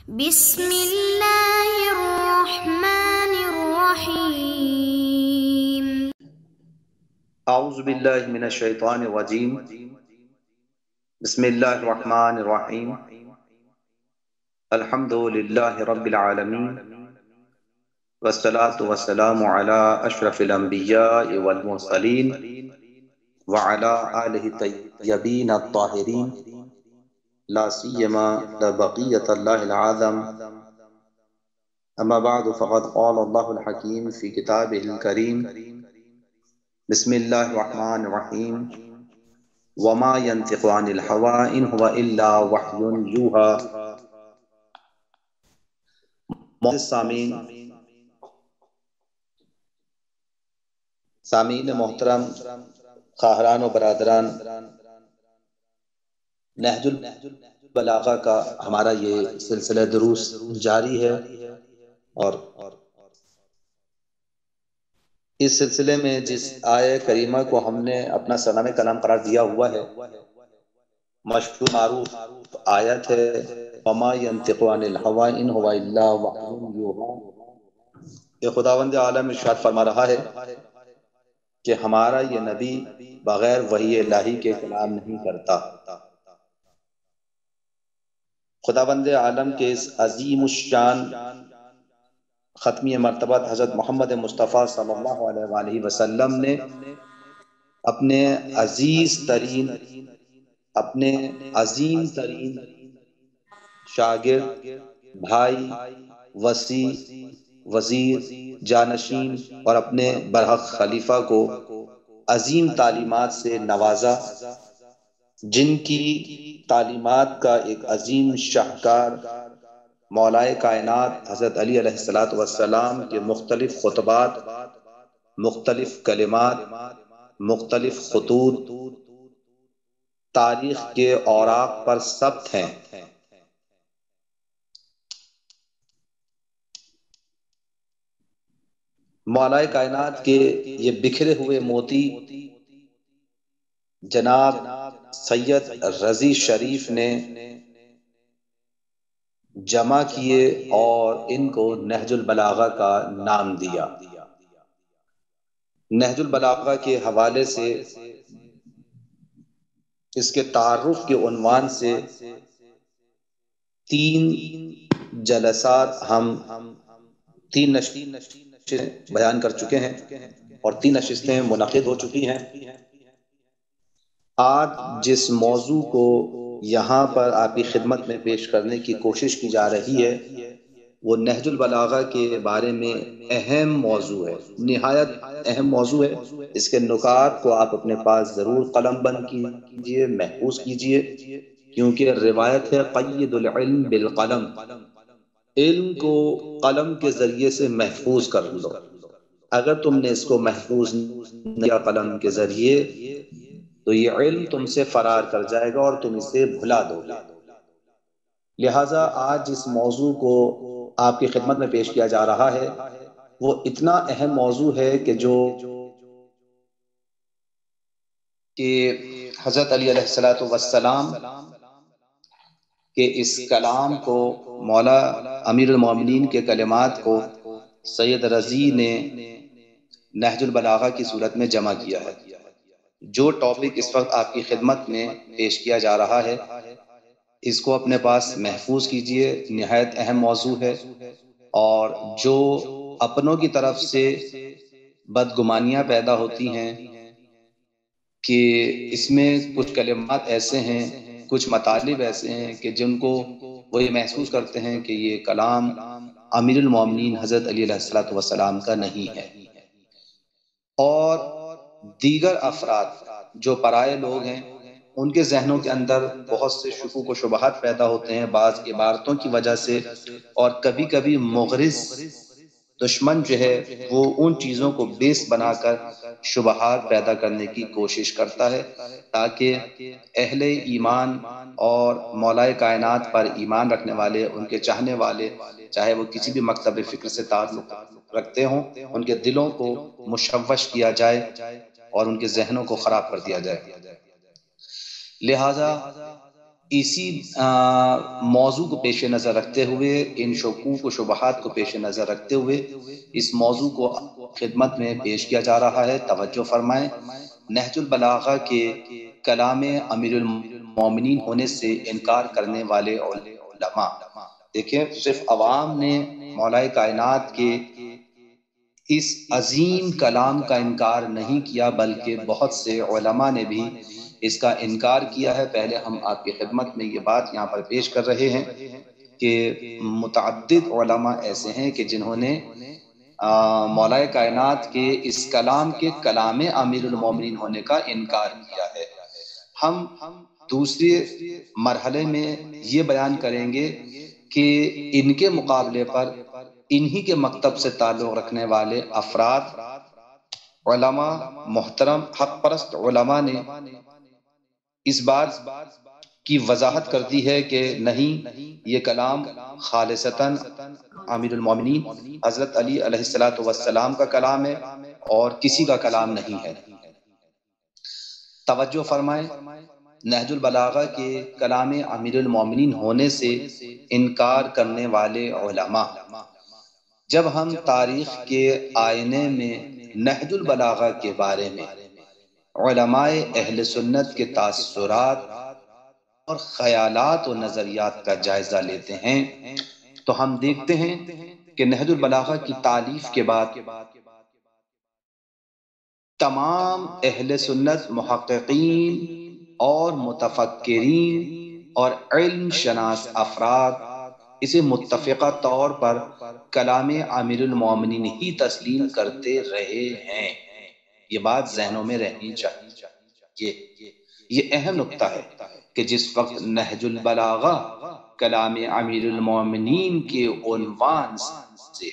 بسم اللہ الرحمن الرحیم۔ اعوذ باللہ من الشیطان الرجیم۔ بسم اللہ الرحمن الرحیم۔ الحمد للہ رب العالمین، والصلاة والسلام علی اشرف الانبیاء والمرسلین وعلی آلہ الطیبین الطاہرین، لا سیما بقیۃ اللہ العظم۔ اما بعد فقد قال اللہ الحکیم فی کتابہ الکریم، بسم اللہ الرحمن الرحیم۔ وما ينطق عن الهوى ان هو الا وحی یوحی۔ سامعین محترم، خواہران و برادران، نہج البلاغہ کا ہمارا یہ سلسلہ دروس جاری ہے، اور اس سلسلے میں جس آیہ کریمہ کو ہم نے اپنا سرنامہ کلام قرار دیا ہوا ہے، مشہور معروف آیت ہے وما ينطق عن الهوى ان هو الا وحی یوحی۔ یہ خداوند عالم ارشاد فرما رہا ہے کہ ہمارا یہ نبی بغیر وحی الہی کے کلام نہیں کرتا۔ خداوند عالم کے اس عظیم الشان ختمی مرتبہ حضرت محمد مصطفیٰ صلی اللہ علیہ وآلہ وسلم نے اپنے عزیز ترین، اپنے عظیم ترین شاگرد، بھائی، وصی، وزیر، جانشین اور اپنے برحق خلیفہ کو عظیم تعلیمات سے نوازا، جن کی تعلیمات کا ایک عظیم شاہکار مولائے کائنات حضرت علی علیہ السلام کے مختلف خطبات، مختلف کلمات، مختلف خطوط تاریخ کے اوراق پر ثبت ہیں۔ مولائے کائنات کے یہ بکھرے ہوئے موتی جناب سید رضی شریف نے جمع کیے اور ان کو نہج البلاغہ کا نام دیا۔ نہج البلاغہ کے حوالے سے اس کے تعارف کے عنوان سے 3 جلسات ہم 3 نشستیں بیان کر چکے ہیں اور 3 نشستیں منعقد ہو چکی ہیں۔ آج جس موضوع کو یہاں پر آپ کی خدمت میں پیش کرنے کی کوشش کی جا رہی ہے وہ نہج البلاغہ کے بارے میں اہم موضوع ہے، نہایت اہم موضوع ہے۔ اس کے نکات کو آپ اپنے پاس ضرور قلم بند کیجئے، محفوظ کیجئے، کیونکہ روایت ہے قید العلم بالقلم، علم کو قلم کے ذریعے سے محفوظ کر لو۔ اگر تم نے اس کو محفوظ نہیں کیا قلم کے ذریعے تو یہ علم تم سے فرار کر جائے گا اور تم اسے بھلا دو گے۔ لہٰذا آج جس موضوع کو آپ کی خدمت میں پیش کیا جا رہا ہے وہ اتنا اہم موضوع ہے کہ حضرت علی علیہ السلام کے اس کلام کو، مولا امیر المومنین کے کلمات کو سید رضی نے نہج البلاغہ کی صورت میں جمع کیا ہے۔ جو ٹاپک اس وقت آپ کی خدمت میں پیش کیا جا رہا ہے اس کو اپنے پاس محفوظ کیجئے، نہایت اہم موضوع ہے، اور جو اپنوں کی طرف سے بدگمانیاں پیدا ہوتی ہیں کہ اس میں کچھ کلمات ایسے ہیں، کچھ مطالب ایسے ہیں کہ جن کو وہ یہ محسوس کرتے ہیں کہ یہ کلام امیر المومنین حضرت علی علیہ السلام کا نہیں ہے، اور دیگر افراد جو پرائے لوگ ہیں ان کے ذہنوں کے اندر بہت سے شکوک و شبہات پیدا ہوتے ہیں بعض عبارتوں کی وجہ سے، اور کبھی کبھی مغرض دشمن جو ہے وہ ان چیزوں کو بیس بنا کر شبہات پیدا کرنے کی کوشش کرتا ہے تاکہ اہل ایمان اور مولائے کائنات پر ایمان رکھنے والے، ان کے چاہنے والے، چاہے وہ کسی بھی مکتب فکر سے تعلق رکھتے ہوں، ان کے دلوں کو مشوش کیا جائے اور ان کے ذہنوں کو خراب کر دیا جائے۔ لہٰذا اسی موضوع کو پیش نظر رکھتے ہوئے، ان شکوک و شبہات کو پیش نظر رکھتے ہوئے اس موضوع کو خدمت میں پیش کیا جا رہا ہے۔ توجہ فرمائیں، نہج البلاغہ کے کلام امیر المومنین ہونے سے انکار کرنے والے علماء، دیکھیں صرف عوام نے مولا کائنات کے اس عظیم کلام کا انکار نہیں کیا، بلکہ بہت سے علماء نے بھی اس کا انکار کیا ہے۔ پہلے ہم آپ کی خدمت میں یہ بات یہاں پر پیش کر رہے ہیں کہ متعدد علماء ایسے ہیں کہ جنہوں نے مولا کائنات کے اس کلام کے کلام امیر المومنین ہونے کا انکار کیا ہے۔ ہم دوسرے مرحلے میں یہ بیان کریں گے کہ ان کے مقابلے پر انہی کے مکتب سے تعلق رکھنے والے افراد، علماء محترم حق پرست علماء نے اس بات کی وضاحت کر دی ہے کہ نہیں، یہ کلام خالصتاً امیر المومنین حضرت علی علیہ السلام کا کلام ہے اور کسی کا کلام نہیں ہے۔ توجہ فرمائیں، نہج البلاغہ کے کلام امیر المومنین ہونے سے انکار کرنے والے علماء، جب ہم تاریخ کے آئینے میں نہج البلاغہ کے بارے میں علماء اہل سنت کے تاثرات اور خیالات و نظریات کا جائزہ لیتے ہیں تو ہم دیکھتے ہیں کہ نہج البلاغہ کی تالیف کے بعد تمام اہل سنت محققین اور متفکرین اور علم شناس افراد اسے متفقہ طور پر کلام امیر المومنین ہی تسلیم کرتے رہے ہیں۔ یہ بات ذہنوں میں رہنی چاہیے۔ یہ اہم نکتہ ہے کہ جس وقت نہج البلاغہ کلام امیر المومنین کے عنوان سے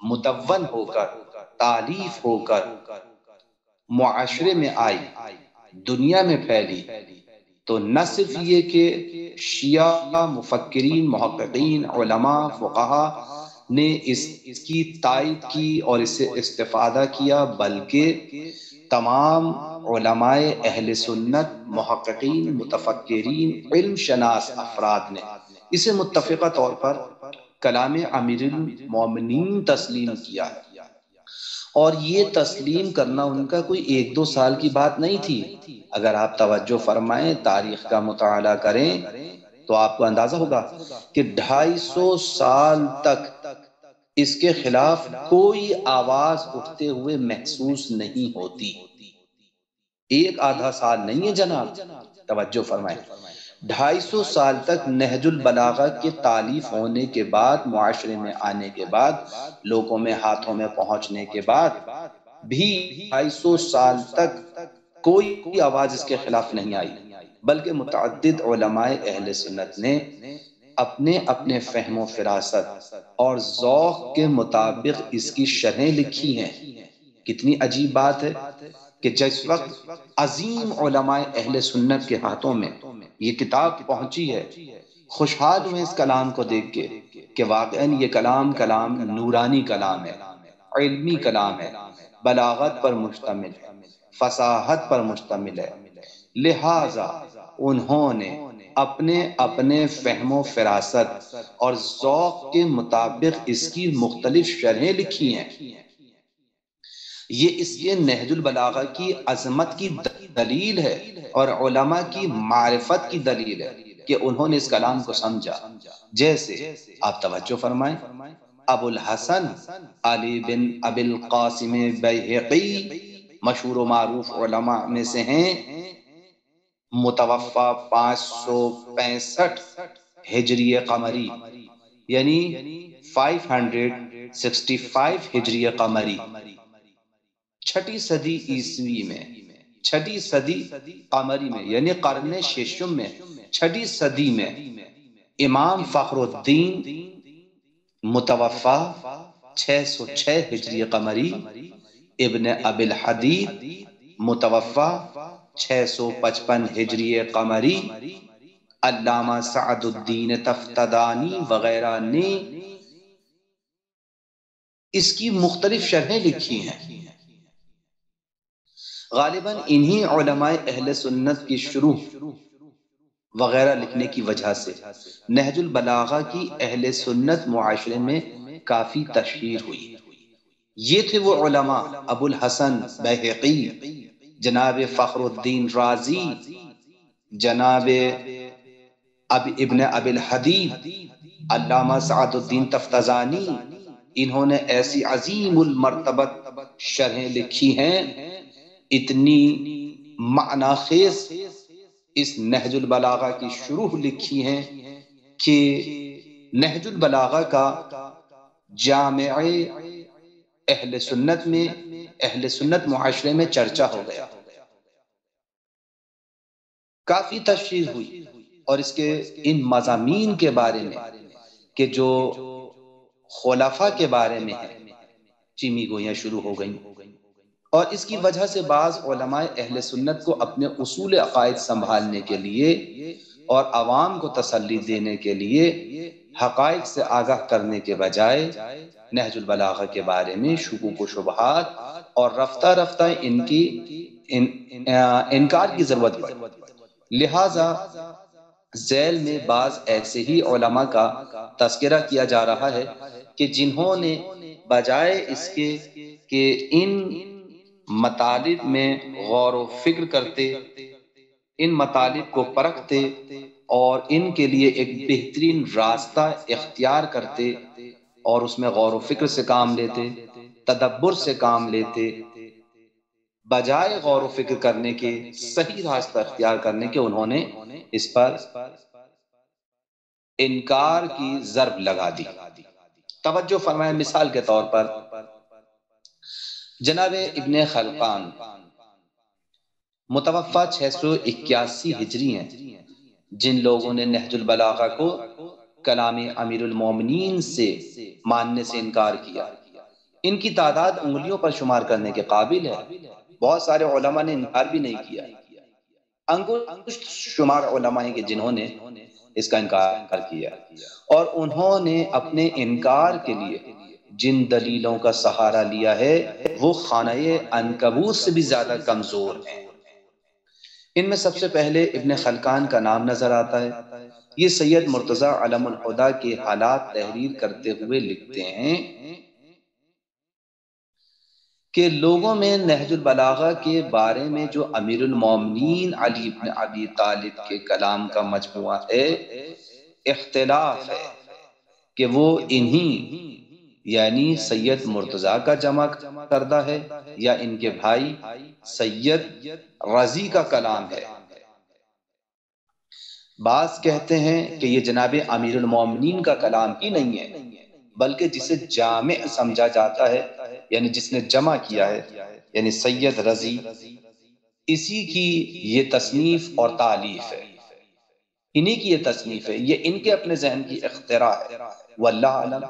مدون ہو کر، تالیف ہو کر معاشرے میں آئی، دنیا میں پھیلی، تو نہ صرف یہ کہ شیعہ مفکرین، محققین، علماء، فقہا نے اس کی تائید کی اور اس سے استفادہ کیا، بلکہ تمام علماء اہل سنت، محققین، متفکرین، علم شناس افراد نے اسے متفقہ طور پر کلام امیر المومنین تسلیم کیا ہے۔ اور یہ تسلیم کرنا ان کا کوئی 1-2 سال کی بات نہیں تھی۔ اگر آپ توجہ فرمائیں، تاریخ کا مطالعہ کریں تو آپ کو اندازہ ہوگا کہ 250 سال تک اس کے خلاف کوئی آواز اٹھتے ہوئے محسوس نہیں ہوتی۔ 1-آدھا سال نہیں ہے جناب، توجہ فرمائیں، 250 سال تک نہج البلاغہ کے تالیف ہونے کے بعد، معاشرے میں آنے کے بعد، لوگوں میں ہاتھوں میں پہنچنے کے بعد بھی 250 سال تک کوئی آواز اس کے خلاف نہیں آئی، بلکہ متعدد علماء اہل سنت نے اپنے اپنے فہم و فراست اور ذوق کے مطابق اس کی شرحیں لکھی ہیں۔ کتنی عجیب بات ہے کہ جس وقت عظیم علماء اہل سنت کے ہاتھوں میں یہ کتاب پہنچی ہے، خوشحال ہوئے اس کلام کو دیکھ کے کہ واقعاً یہ کلام نورانی کلام ہے، علمی کلام ہے، بلاغت پر مشتمل ہے، فصاحت پر مشتمل ہے۔ لہٰذا انہوں نے اپنے اپنے فہم و فراست اور ذوق کے مطابق اس کی مختلف شرحیں لکھی ہیں۔ یہ اس کے نہج البلاغہ کی عظمت کی دلیل ہے اور علماء کی معرفت کی دلیل ہے کہ انہوں نے اس کلام کو سمجھا۔ جیسے آپ توجہ فرمائیں، ابو الحسن علی بن ابی القاسم بیہقی مشہور و معروف علماء میں سے ہیں، متوفی 565 ہجری قمری، یعنی 565 ہجری قمری، 6 صدی عیسوی میں، 6 صدی قمری میں، یعنی قرن ششم میں، 6 صدی میں امام فخر الدین متوفی 606 ہجری قمری، ابن ابی الحدید متوفی 655 ہجری قمری، علامہ سعد الدین تفتدانی وغیرہ نے اس کی مختلف شرحیں لکھی ہیں۔ غالباً انہی علماء اہل سنت کی شروع وغیرہ لکھنے کی وجہ سے نہج البلاغہ کی اہل سنت معاشرے میں کافی تشہیر ہوئی۔ یہ تھے وہ علماء ابو الحسن بیہقی، جناب فخر الدین رازی، جناب ابن ابی الحدید، علامہ سعد الدین تفتزانی۔ انہوں نے ایسی عظیم المرتبت شرحیں لکھی ہیں، اتنی معنی خیز اس نہج البلاغہ کی شروح لکھی ہیں کہ نہج البلاغہ کا جامع اہل سنت میں، اہل سنت معاشرے میں چرچا ہو گیا، کافی تشہیر ہوئی۔ اور اس کے ان مضامین کے بارے میں کہ جو خلفاء کے بارے میں ہے، چیمی گویاں شروع ہو گئیں، اور اس کی وجہ سے بعض علماء اہل سنت کو اپنے اصول عقائد سنبھالنے کے لیے اور عوام کو تسلی دینے کے لیے حقائق سے آگاہ کرنے کے بجائے نہج البلاغہ کے بارے میں شکوک و شبہات اور رفتہ رفتہ ان کی انکار کی ضرورت پڑی۔ لہٰذا ذیل میں بعض ایسے ہی علماء کا تذکرہ کیا جا رہا ہے کہ جنہوں نے بجائے اس کے کہ ان مطالب میں غور و فکر کرتے، ان مطالب کو پرکھتے اور ان کے لیے ایک بہترین راستہ اختیار کرتے اور اس میں غور و فکر سے کام لیتے، تدبر سے کام لیتے، بجائے غور و فکر کرنے کے صحیح راستہ اختیار کرنے کے انہوں نے اس پر انکار کی ضرب لگا دی۔ توجہ فرمائیں، مثال کے طور پر جناب ابن خلقان متوفہ 681 ہجری ہیں، جن لوگوں نے نہج البلاغہ کو کلام امیر المومنین سے ماننے سے انکار کیا، ان کی تعداد انگلیوں پر شمار کرنے کے قابل ہے۔ بہت سارے علماء نے انکار بھی نہیں کیا، انگشت شمار علماء ہیں کہ جنہوں نے اس کا انکار کیا، اور انہوں نے اپنے انکار کے لیے جن دلیلوں کا سہارا لیا ہے وہ خانہ عنکبوت سے بھی زیادہ کمزور ہیں۔ ان میں سب سے پہلے ابن خلقان کا نام نظر آتا ہے۔ یہ سید مرتضی علم الہدیٰ کے حالات تحریر کرتے ہوئے لکھتے ہیں کہ لوگوں میں نہج البلاغہ کے بارے میں جو امیر المومنین علی بن ابی طالب کے کلام کا مجموعہ ہے، اختلاف ہے کہ وہ انہی یعنی سید مرتضیٰ کا جمع کردہ ہے یا ان کے بھائی سید رضی کا کلام ہے۔ بعض کہتے ہیں کہ یہ جناب امیر المومنین کا کلام ہی نہیں ہے، بلکہ جسے جامع سمجھا جاتا ہے، یعنی جس نے جمع کیا ہے، یعنی سید رضی، اسی کی یہ تصنیف اور تالیف ہے، انہی کی یہ تصنیف ہے، یہ ان کے اپنے ذہن کی اختراع ہے، واللہ علم۔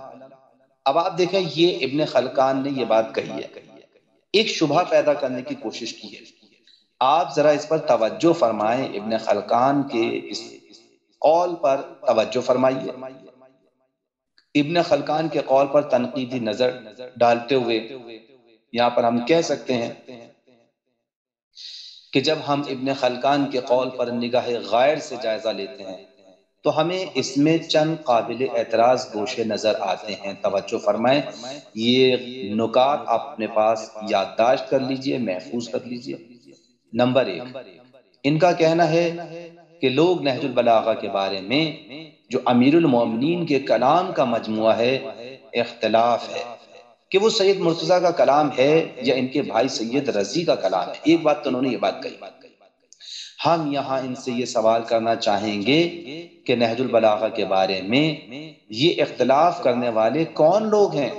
اب آپ دیکھیں یہ ابن خلقان نے یہ بات کہی ہے، ایک شبہ پیدا کرنے کی کوشش کی ہے۔ آپ ذرا اس پر توجہ فرمائیں، ابن خلقان کے اس قول پر توجہ فرمائیے۔ ابن خلقان کے قول پر تنقیدی نظر ڈالتے ہوئے یہاں پر ہم کہہ سکتے ہیں کہ جب ہم ابن خلقان کے قول پر نگاہ غیر سے جائزہ لیتے ہیں تو ہمیں اس میں چند قابل اعتراض گوشے نظر آتے ہیں۔ توجہ فرمائیں، یہ نکات آپ اپنے پاس یادداشت کر لیجئے، محفوظ کر لیجئے۔ نمبر 1، ان کا کہنا ہے کہ لوگ نہج البلاغہ کے بارے میں جو امیر المومنین کے کلام کا مجموعہ ہے، اختلاف ہے کہ وہ سید مرتضیٰ کا کلام ہے یا ان کے بھائی سید رضی کا کلام ہے۔ ایک بات تو انہوں نے یہ بات کہی۔ ہم یہاں ان سے یہ سوال کرنا چاہیں گے کہ نہج البلاغہ کے بارے میں یہ اختلاف کرنے والے کون لوگ ہیں،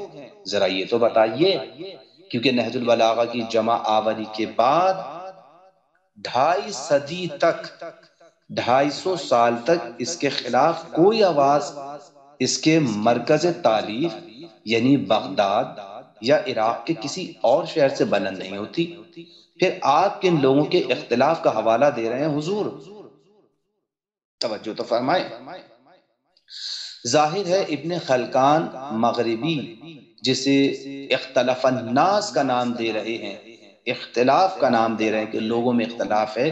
ذرا یہ تو بتائیے، کیونکہ نہج البلاغہ کی جمع آوری کے بعد 2.5 صدی تک، 250 سال تک اس کے خلاف کوئی آواز اس کے مرکز تالیف یعنی بغداد یا عراق کے کسی اور شہر سے بلند نہیں ہوتی۔ پھر آپ کن لوگوں کے اختلاف کا حوالہ دے رہے ہیں حضور؟ توجہ تو فرمائے۔ ظاہر ہے ابن خلقان مغربی جسے اختلاف الناس کا نام دے رہے ہیں، اختلاف کا نام دے رہے ہیں کہ لوگوں میں اختلاف ہے،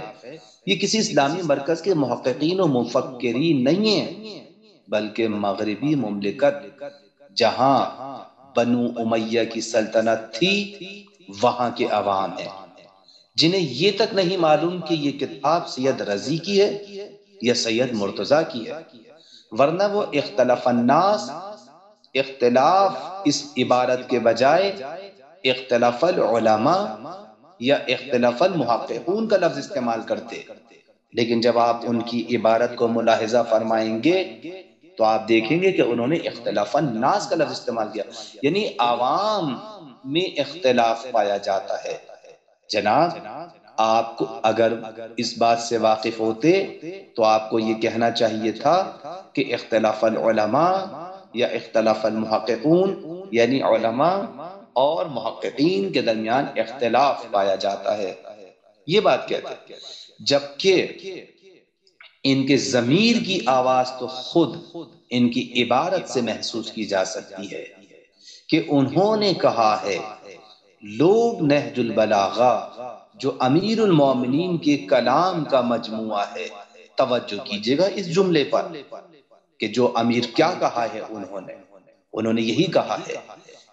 یہ کسی اسلامی مرکز کے محققین و مفکرین نہیں ہیں، بلکہ مغربی مملکت جہاں بنو امیہ کی سلطنت تھی وہاں کے عوام ہیں، جنہیں یہ تک نہیں معلوم کہ یہ کتاب سید رضی کی ہے یا سید مرتضیٰ کی ہے، ورنہ وہ اختلاف الناس، اختلاف اس عبارت کے بجائے اختلاف العلماء یا اختلاف المحققون کا لفظ استعمال کرتے، لیکن جب آپ ان کی عبارت کو ملاحظہ فرمائیں گے تو آپ دیکھیں گے کہ انہوں نے اختلاف الناس کا لفظ استعمال کیا، یعنی عوام میں اختلاف پایا جاتا ہے۔ جناب آپ کو اگر اس بات سے واقف ہوتے تو آپ کو یہ کہنا چاہیے تھا کہ اختلاف العلماء یا اختلاف المحققون، یعنی علماء اور محققین کے درمیان اختلاف پایا جاتا ہے، یہ بات کہتے ہیں، جبکہ ان کے ضمیر کی آواز تو خود ان کی عبارت سے محسوس کی جا سکتی ہے کہ انہوں نے کہا ہے لوگ نہج البلاغہ جو امیر المومنین کے کلام کا مجموعہ ہے، توجہ کیجئے گا اس جملے پر کہ جو امیر کیا کہا ہے، انہوں نے یہی کہا ہے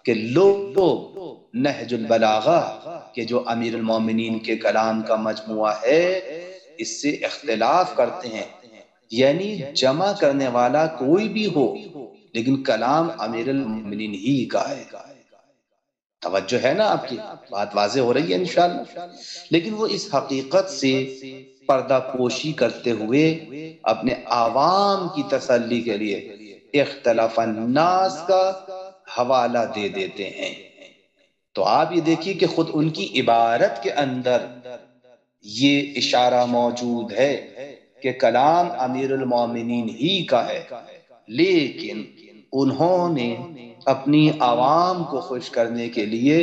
کہ لوگ نہج البلاغہ کہ جو امیر المومنین کے کلام کا مجموعہ ہے اس سے اختلاف کرتے ہیں، یعنی جمع کرنے والا کوئی بھی ہو لیکن کلام امیر المومنین ہی کا ہے۔ توجہ ہے نا آپ کی بات واضح ہو رہی ہے انشاءاللہ، لیکن وہ اس حقیقت سے پردہ پوشی کرتے ہوئے اپنے عوام کی تسلی کے لیے اختلاف الناس کا حوالہ دے دیتے ہیں۔ تو آپ یہ دیکھیے کہ خود ان کی عبارت کے اندر یہ اشارہ موجود ہے کہ کلام امیر المومنین ہی کا ہے، لیکن انہوں نے اپنی عوام کو خوش کرنے کے لیے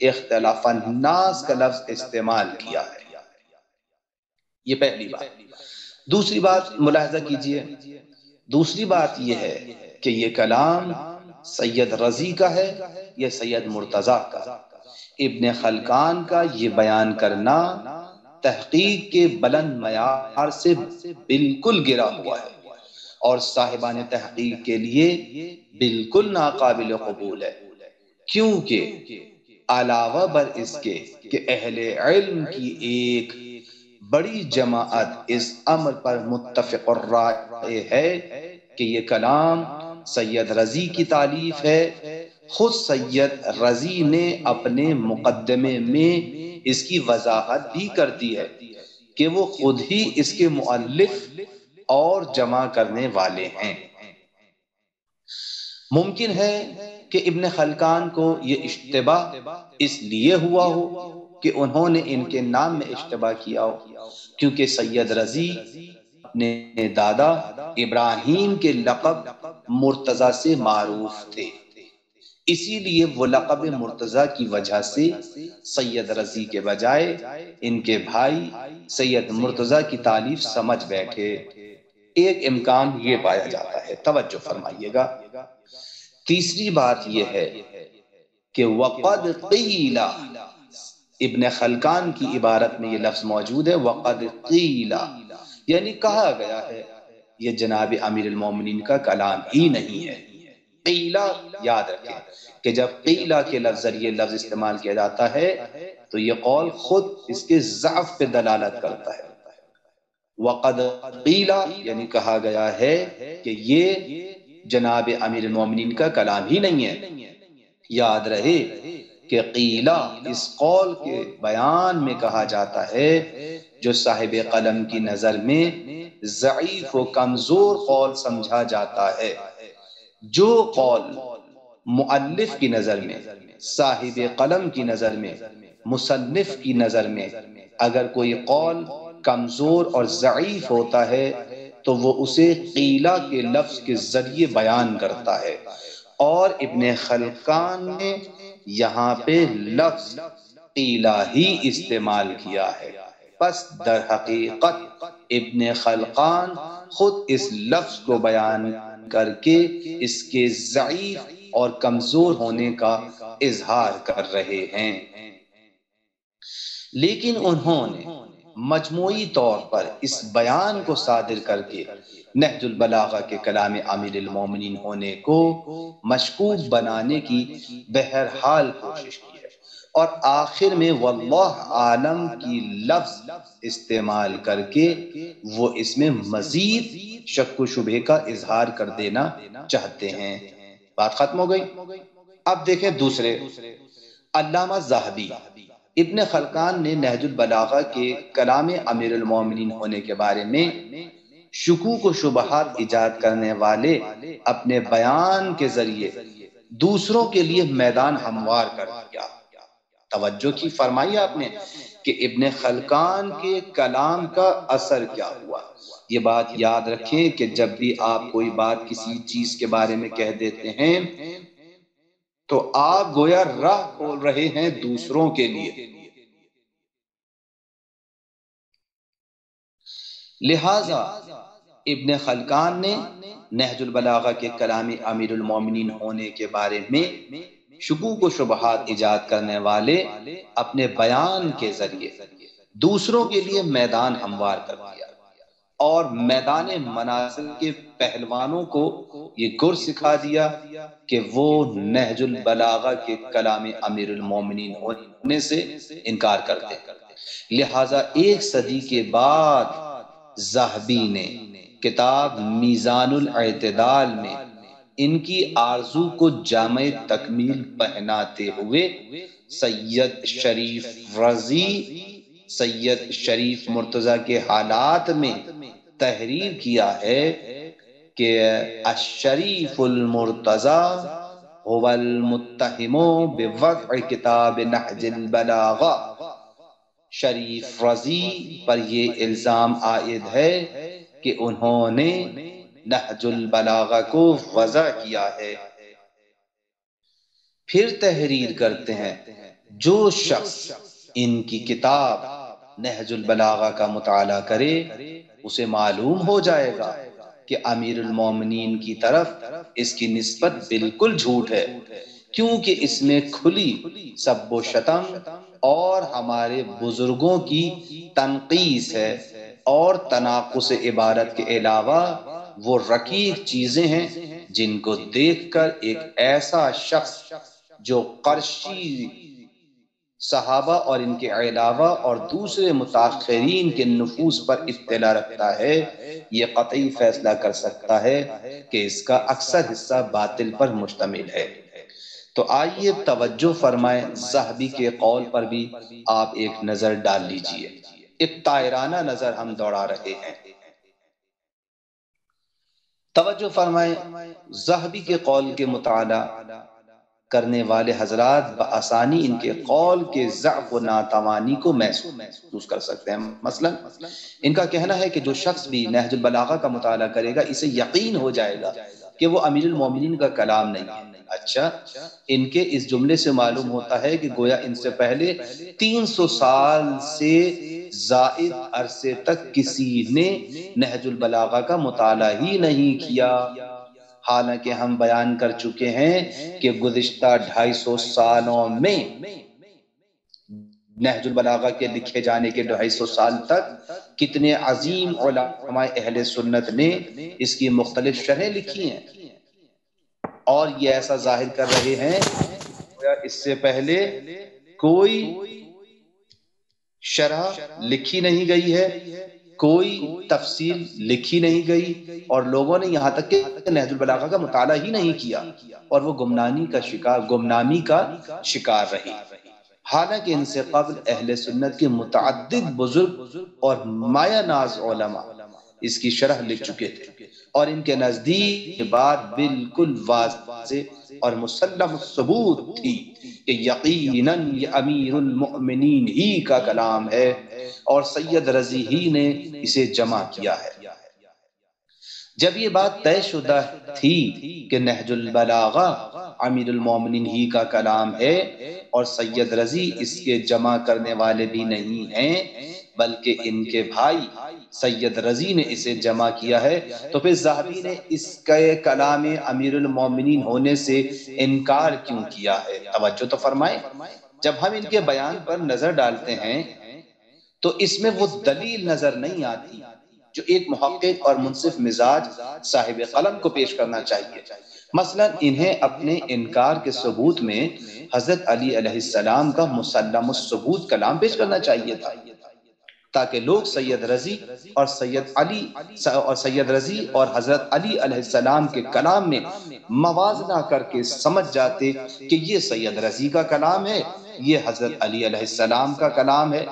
اختلاف الناس کا لفظ استعمال کیا ہے۔ یہ پہلی بات۔ دوسری بات ملاحظہ کیجئے، دوسری بات یہ ہے کہ یہ کلام سید رضی کا ہے یا سید مرتضیٰ کا۔ ابن خلقان کا یہ بیان کرنا تحقیق کے بلند معیار سے بالکل گرا ہوا ہے اور صاحبان تحقیق کے لیے بالکل ناقابل قبول ہے، کیونکہ علاوہ بر اس کے کہ اہل علم کی ایک بڑی جماعت اس امر پر متفق الرائے ہے کہ یہ کلام سید رضی کی تالیف ہے، خود سید رضی نے اپنے مقدمے میں اس کی وضاحت بھی کر دی ہے کہ وہ خود ہی اس کے مؤلف اور جمع کرنے والے ہیں۔ ممکن ہے کہ ابن خلقان کو یہ اشتباہ اس لیے ہوا ہو کہ انہوں نے ان کے نام میں اشتباہ کیا ہو، کیونکہ سید رضی اپنے دادا ابراہیم کے لقب مرتضیٰ سے معروف تھے، اسی لیے وہ لقب مرتضیٰ کی وجہ سے سید رضی کے بجائے ان کے بھائی سید مرتضیٰ کی تالیف سمجھ بیٹھے۔ ایک امکان یہ پایا جاتا ہے، توجہ فرمائیے گا۔ تیسری بات یہ ہے کہ وَقَدْ قِيلَ، ابن خلقان کی عبارت میں یہ لفظ موجود ہے وَقَدْ قِيلَ، یعنی کہا گیا ہے، یہ جناب امیر المومنین کا کلام ہی نہیں ہے۔ قیلہ یاد رکھیں کہ جب قیلہ کے ذریعے لفظ استعمال کیا جاتا ہے تو یہ قول خود اس کے ضعف پہ دلالت کرتا ہے۔ وقد قیلہ یعنی کہا گیا ہے کہ یہ جناب امیر المومنین کا کلام ہی نہیں ہے۔ یاد رہے کہ قیلہ اس قول کے بیان میں کہا جاتا ہے جو صاحب قلم کی نظر میں ضعیف و کمزور قول سمجھا جاتا ہے۔ جو قول مؤلف کی نظر میں، صاحب قلم کی نظر میں، مصنف کی نظر میں اگر کوئی قول کمزور اور ضعیف ہوتا ہے تو وہ اسے قیلہ کے لفظ کے ذریعے بیان کرتا ہے، اور ابن خلقان نے یہاں پہ لفظ قیلہ ہی استعمال کیا ہے۔ پس در حقیقت ابن خلقان خود اس لفظ کو بیان کر کے اس کے ضعیف اور کمزور ہونے کا اظہار کر رہے ہیں۔ لیکن انہوں نے مجموعی طور پر اس بیان کو صادر کر کے نہج البلاغہ کے کلام امیر المومنین ہونے کو مشکوک بنانے کی بہرحال کوشش کی ہے، اور آخر میں واللہ عالم کی لفظ استعمال کر کے وہ اس میں مزید شک و شبہ کا اظہار کر دینا چاہتے ہیں۔ بات ختم ہو گئی۔ اب دیکھیں دوسرے، علامہ ذہبی ابن خلقان نے نہج البلاغہ کے کلام امیر المومنین ہونے کے بارے میں شکوک و شبہات ایجاد کرنے والے اپنے بیان کے ذریعے دوسروں کے لیے میدان ہموار کر دیا۔ توجہ کی فرمائی آپ نے کہ ابن خلقان کے کلام کا اثر کیا ہوا۔ یہ بات یاد رکھیں کہ جب بھی آپ کوئی بات کسی چیز کے بارے میں کہہ دیتے ہیں تو آپ گویا راہ کھول رہے ہیں دوسروں کے لیے۔ لہذا ابن خلقان نے نہج البلاغہ کے کلام امیر المومنین ہونے کے بارے میں شکوک و شبہات ایجاد کرنے والے اپنے بیان کے ذریعے دوسروں کے لیے میدان ہموار کر دیا، اور میدان مناظر کے پہلوانوں کو یہ گر سکھا دیا کہ وہ نہج البلاغہ کے کلام امیر المومنین ہونے سے انکار کرتے۔ لہذا ایک صدی کے بعد ذہبی نے کتاب میزان الاعتدال میں ان کی آرزو کو جامع تکمیل پہناتے ہوئے سید شریف رضی، سید شریف مرتضیٰ کے حالات میں تحریر کیا ہے کہ الشریف المرتضیٰ هو المتہم بوضع کتاب نہج البلاغہ، شریف رضی پر یہ الزام عائد ہے کہ انہوں نے نہج البلاغہ کو وضع کیا ہے۔ پھر تحریر کرتے ہیں جو شخص ان کی کتاب نہج البلاغہ کا مطالعہ کرے اسے معلوم ہو جائے گا کہ امیر المومنین کی طرف اس کی نسبت بالکل جھوٹ ہے، کیونکہ اس میں کھلی سب و شتم اور ہمارے بزرگوں کی تنقیص ہے، اور تناقض عبارت کے علاوہ وہ رقیق چیزیں ہیں جن کو دیکھ کر ایک ایسا شخص جو قرشی صحابہ اور ان کے علاوہ اور دوسرے متاخرین کے نفوس پر اطلاع رکھتا ہے، یہ قطعی فیصلہ کر سکتا ہے کہ اس کا اکثر حصہ باطل پر مشتمل ہے۔ تو آئیے توجہ فرمائیں، ذہبی کے قول پر بھی آپ ایک نظر ڈال لیجئے۔ ایک طائرانہ نظر ہم دوڑا رہے ہیں۔ توجہ فرمائیں، ذہبی کے قول کے مطالعہ کرنے والے حضرات بآسانی ان کے قول کے ضعف و ناتوانی کو محسوس کر سکتے ہیں۔ مثلا ان کا کہنا ہے کہ جو شخص بھی نہج البلاغہ کا مطالعہ کرے گا اسے یقین ہو جائے گا کہ وہ امیر المومنین کا کلام نہیں ہے۔ اچھا، ان کے اس جملے سے معلوم ہوتا ہے کہ گویا ان سے پہلے 300 سال سے زائد عرصے تک کسی نے نہج البلاغہ کا مطالعہ ہی نہیں کیا، حالانکہ ہم بیان کر چکے ہیں کہ گزشتہ 250 سالوں میں نہج البلاغہ کے لکھے جانے کے 250 سال تک کتنے عظیم علماء اہل سنت نے اس کی مختلف شرحیں لکھی ہیں، اور یہ ایسا ظاہر کر رہے ہیں اس سے پہلے کوئی شرح لکھی نہیں گئی ہے، کوئی تفصیل لکھی نہیں گئی، اور لوگوں نے یہاں تک کہ نہج البلاغہ کا مطالعہ ہی نہیں کیا، اور وہ گمنامی کا شکار رہی۔ حالانکہ ان سے قبل اہل سنت کے متعدد بزرگ اور مایہ ناز علماء اس کی شرح لکھ چکے تھے، اور ان کے نزدیک یہ بات بالکل واضح اور مسلم ثبوت تھی کہ یقیناً یہ امیر المؤمنین ہی کا کلام ہے، اور سید رضی ہی نے اسے جمع کیا ہے۔ جب یہ بات طے شدہ تھی کہ نہج البلاغہ امیر المومنین ہی کا کلام ہے اور سید رضی اس کے جمع کرنے والے بھی نہیں ہیں بلکہ ان کے بھائی سید رضی نے اسے جمع کیا ہے، تو پھر ذہبی نے اس کے کلام امیر المومنین ہونے سے انکار کیوں کیا ہے؟ توجہ تو فرمائیں۔ جب ہم ان کے بیان پر نظر ڈالتے ہیں تو اس میں وہ دلیل نظر نہیں آتی جو ایک محقق اور منصف مزاج صاحب قلم کو پیش کرنا چاہیے۔ مثلا انہیں اپنے انکار کے ثبوت میں حضرت علی علیہ السلام کا مسلم الثبوت کلام پیش کرنا چاہیے تھا، تاکہ لوگ سید رضی اور حضرت علی علیہ السلام کے کلام میں موازنہ کر کے سمجھ جاتے کہ یہ سید رضی کا کلام ہے، یہ حضرت علی علیہ السلام کا کلام ہے۔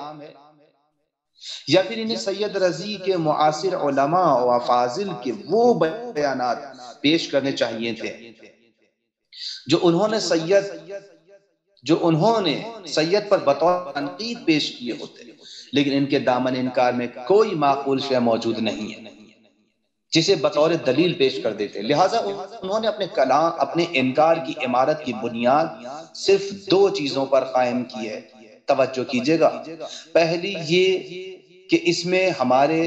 یا پھر انہیں سید رضی کے معاصر علماء و افاضل کے وہ بیانات پیش کرنے چاہیے تھے جو انہوں نے سید پر بطور تنقید پیش کیے ہوتے، لیکن ان کے دامن انکار میں کوئی معقول شے موجود نہیں ہے جسے بطور دلیل پیش کر دیتے۔ لہٰذا انہوں نے اپنے انکار کی عمارت کی بنیاد صرف دو چیزوں پر قائم کی ہے، توجہ کیجئے گا۔ پہلی یہ کہ اس میں ہمارے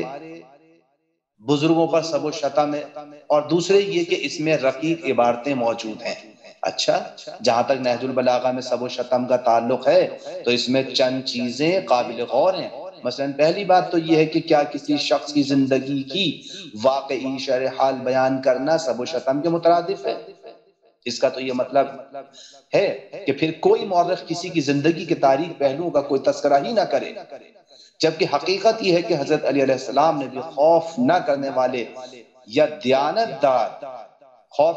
بزرگوں پر سب و شتم ہے، اور دوسرے یہ کہ اس میں رقیق عبارتیں موجود ہیں۔ اچھا، جہاں تک نہج البلاغہ میں سب و شتم کا تعلق ہے تو اس میں چند چیزیں قابل غور ہیں۔ مثلا پہلی بات تو یہ ہے کہ کیا کسی شخص کی زندگی کی واقعی شرح حال بیان کرنا سب و شتم کے مترادف ہے؟ اس کا تو یہ مطلب ہے کہ پھر کوئی مورخ کسی کی زندگی کے تاریخ پہلوؤں کا کوئی تذکرہ ہی نہ کرے، جبکہ حقیقت یہ ہے کہ حضرت علی علیہ السلام نے بھی خوف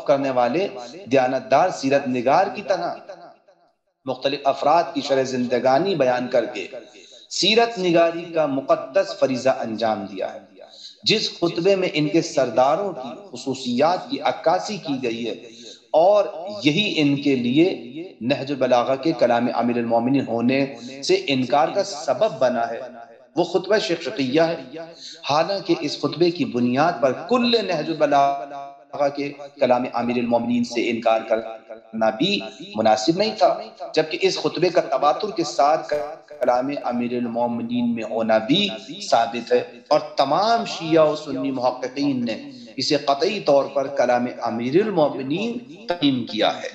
کرنے والے دیانتدار سیرت نگار کی طرح مختلف افراد کی شرح زندگانی بیان کر کے سیرت نگاری کا مقدس فریضہ انجام دیا ہے۔ جس خطبے میں ان کے سرداروں کی خصوصیات کی عکاسی کی گئی ہے اور یہی ان کے لیے نہج البلاغہ کے کلام امیر المومنین ہونے سے انکار کا سبب بنا ہے، وہ خطبہ شقیہ ہے۔ حالانکہ اس خطبے کی بنیاد پر کل نہج البلاغہ کے کلام امیر المومنین سے انکار کرنا بھی مناسب نہیں تھا، جبکہ اس خطبے کا تواتر کے ساتھ کلام امیر المومنین میں ہونا بھی ثابت ہے، اور تمام شیعہ و سنی محققین نے اسے قطعی طور پر کلام امیر المومنین تسلیم کیا ہے۔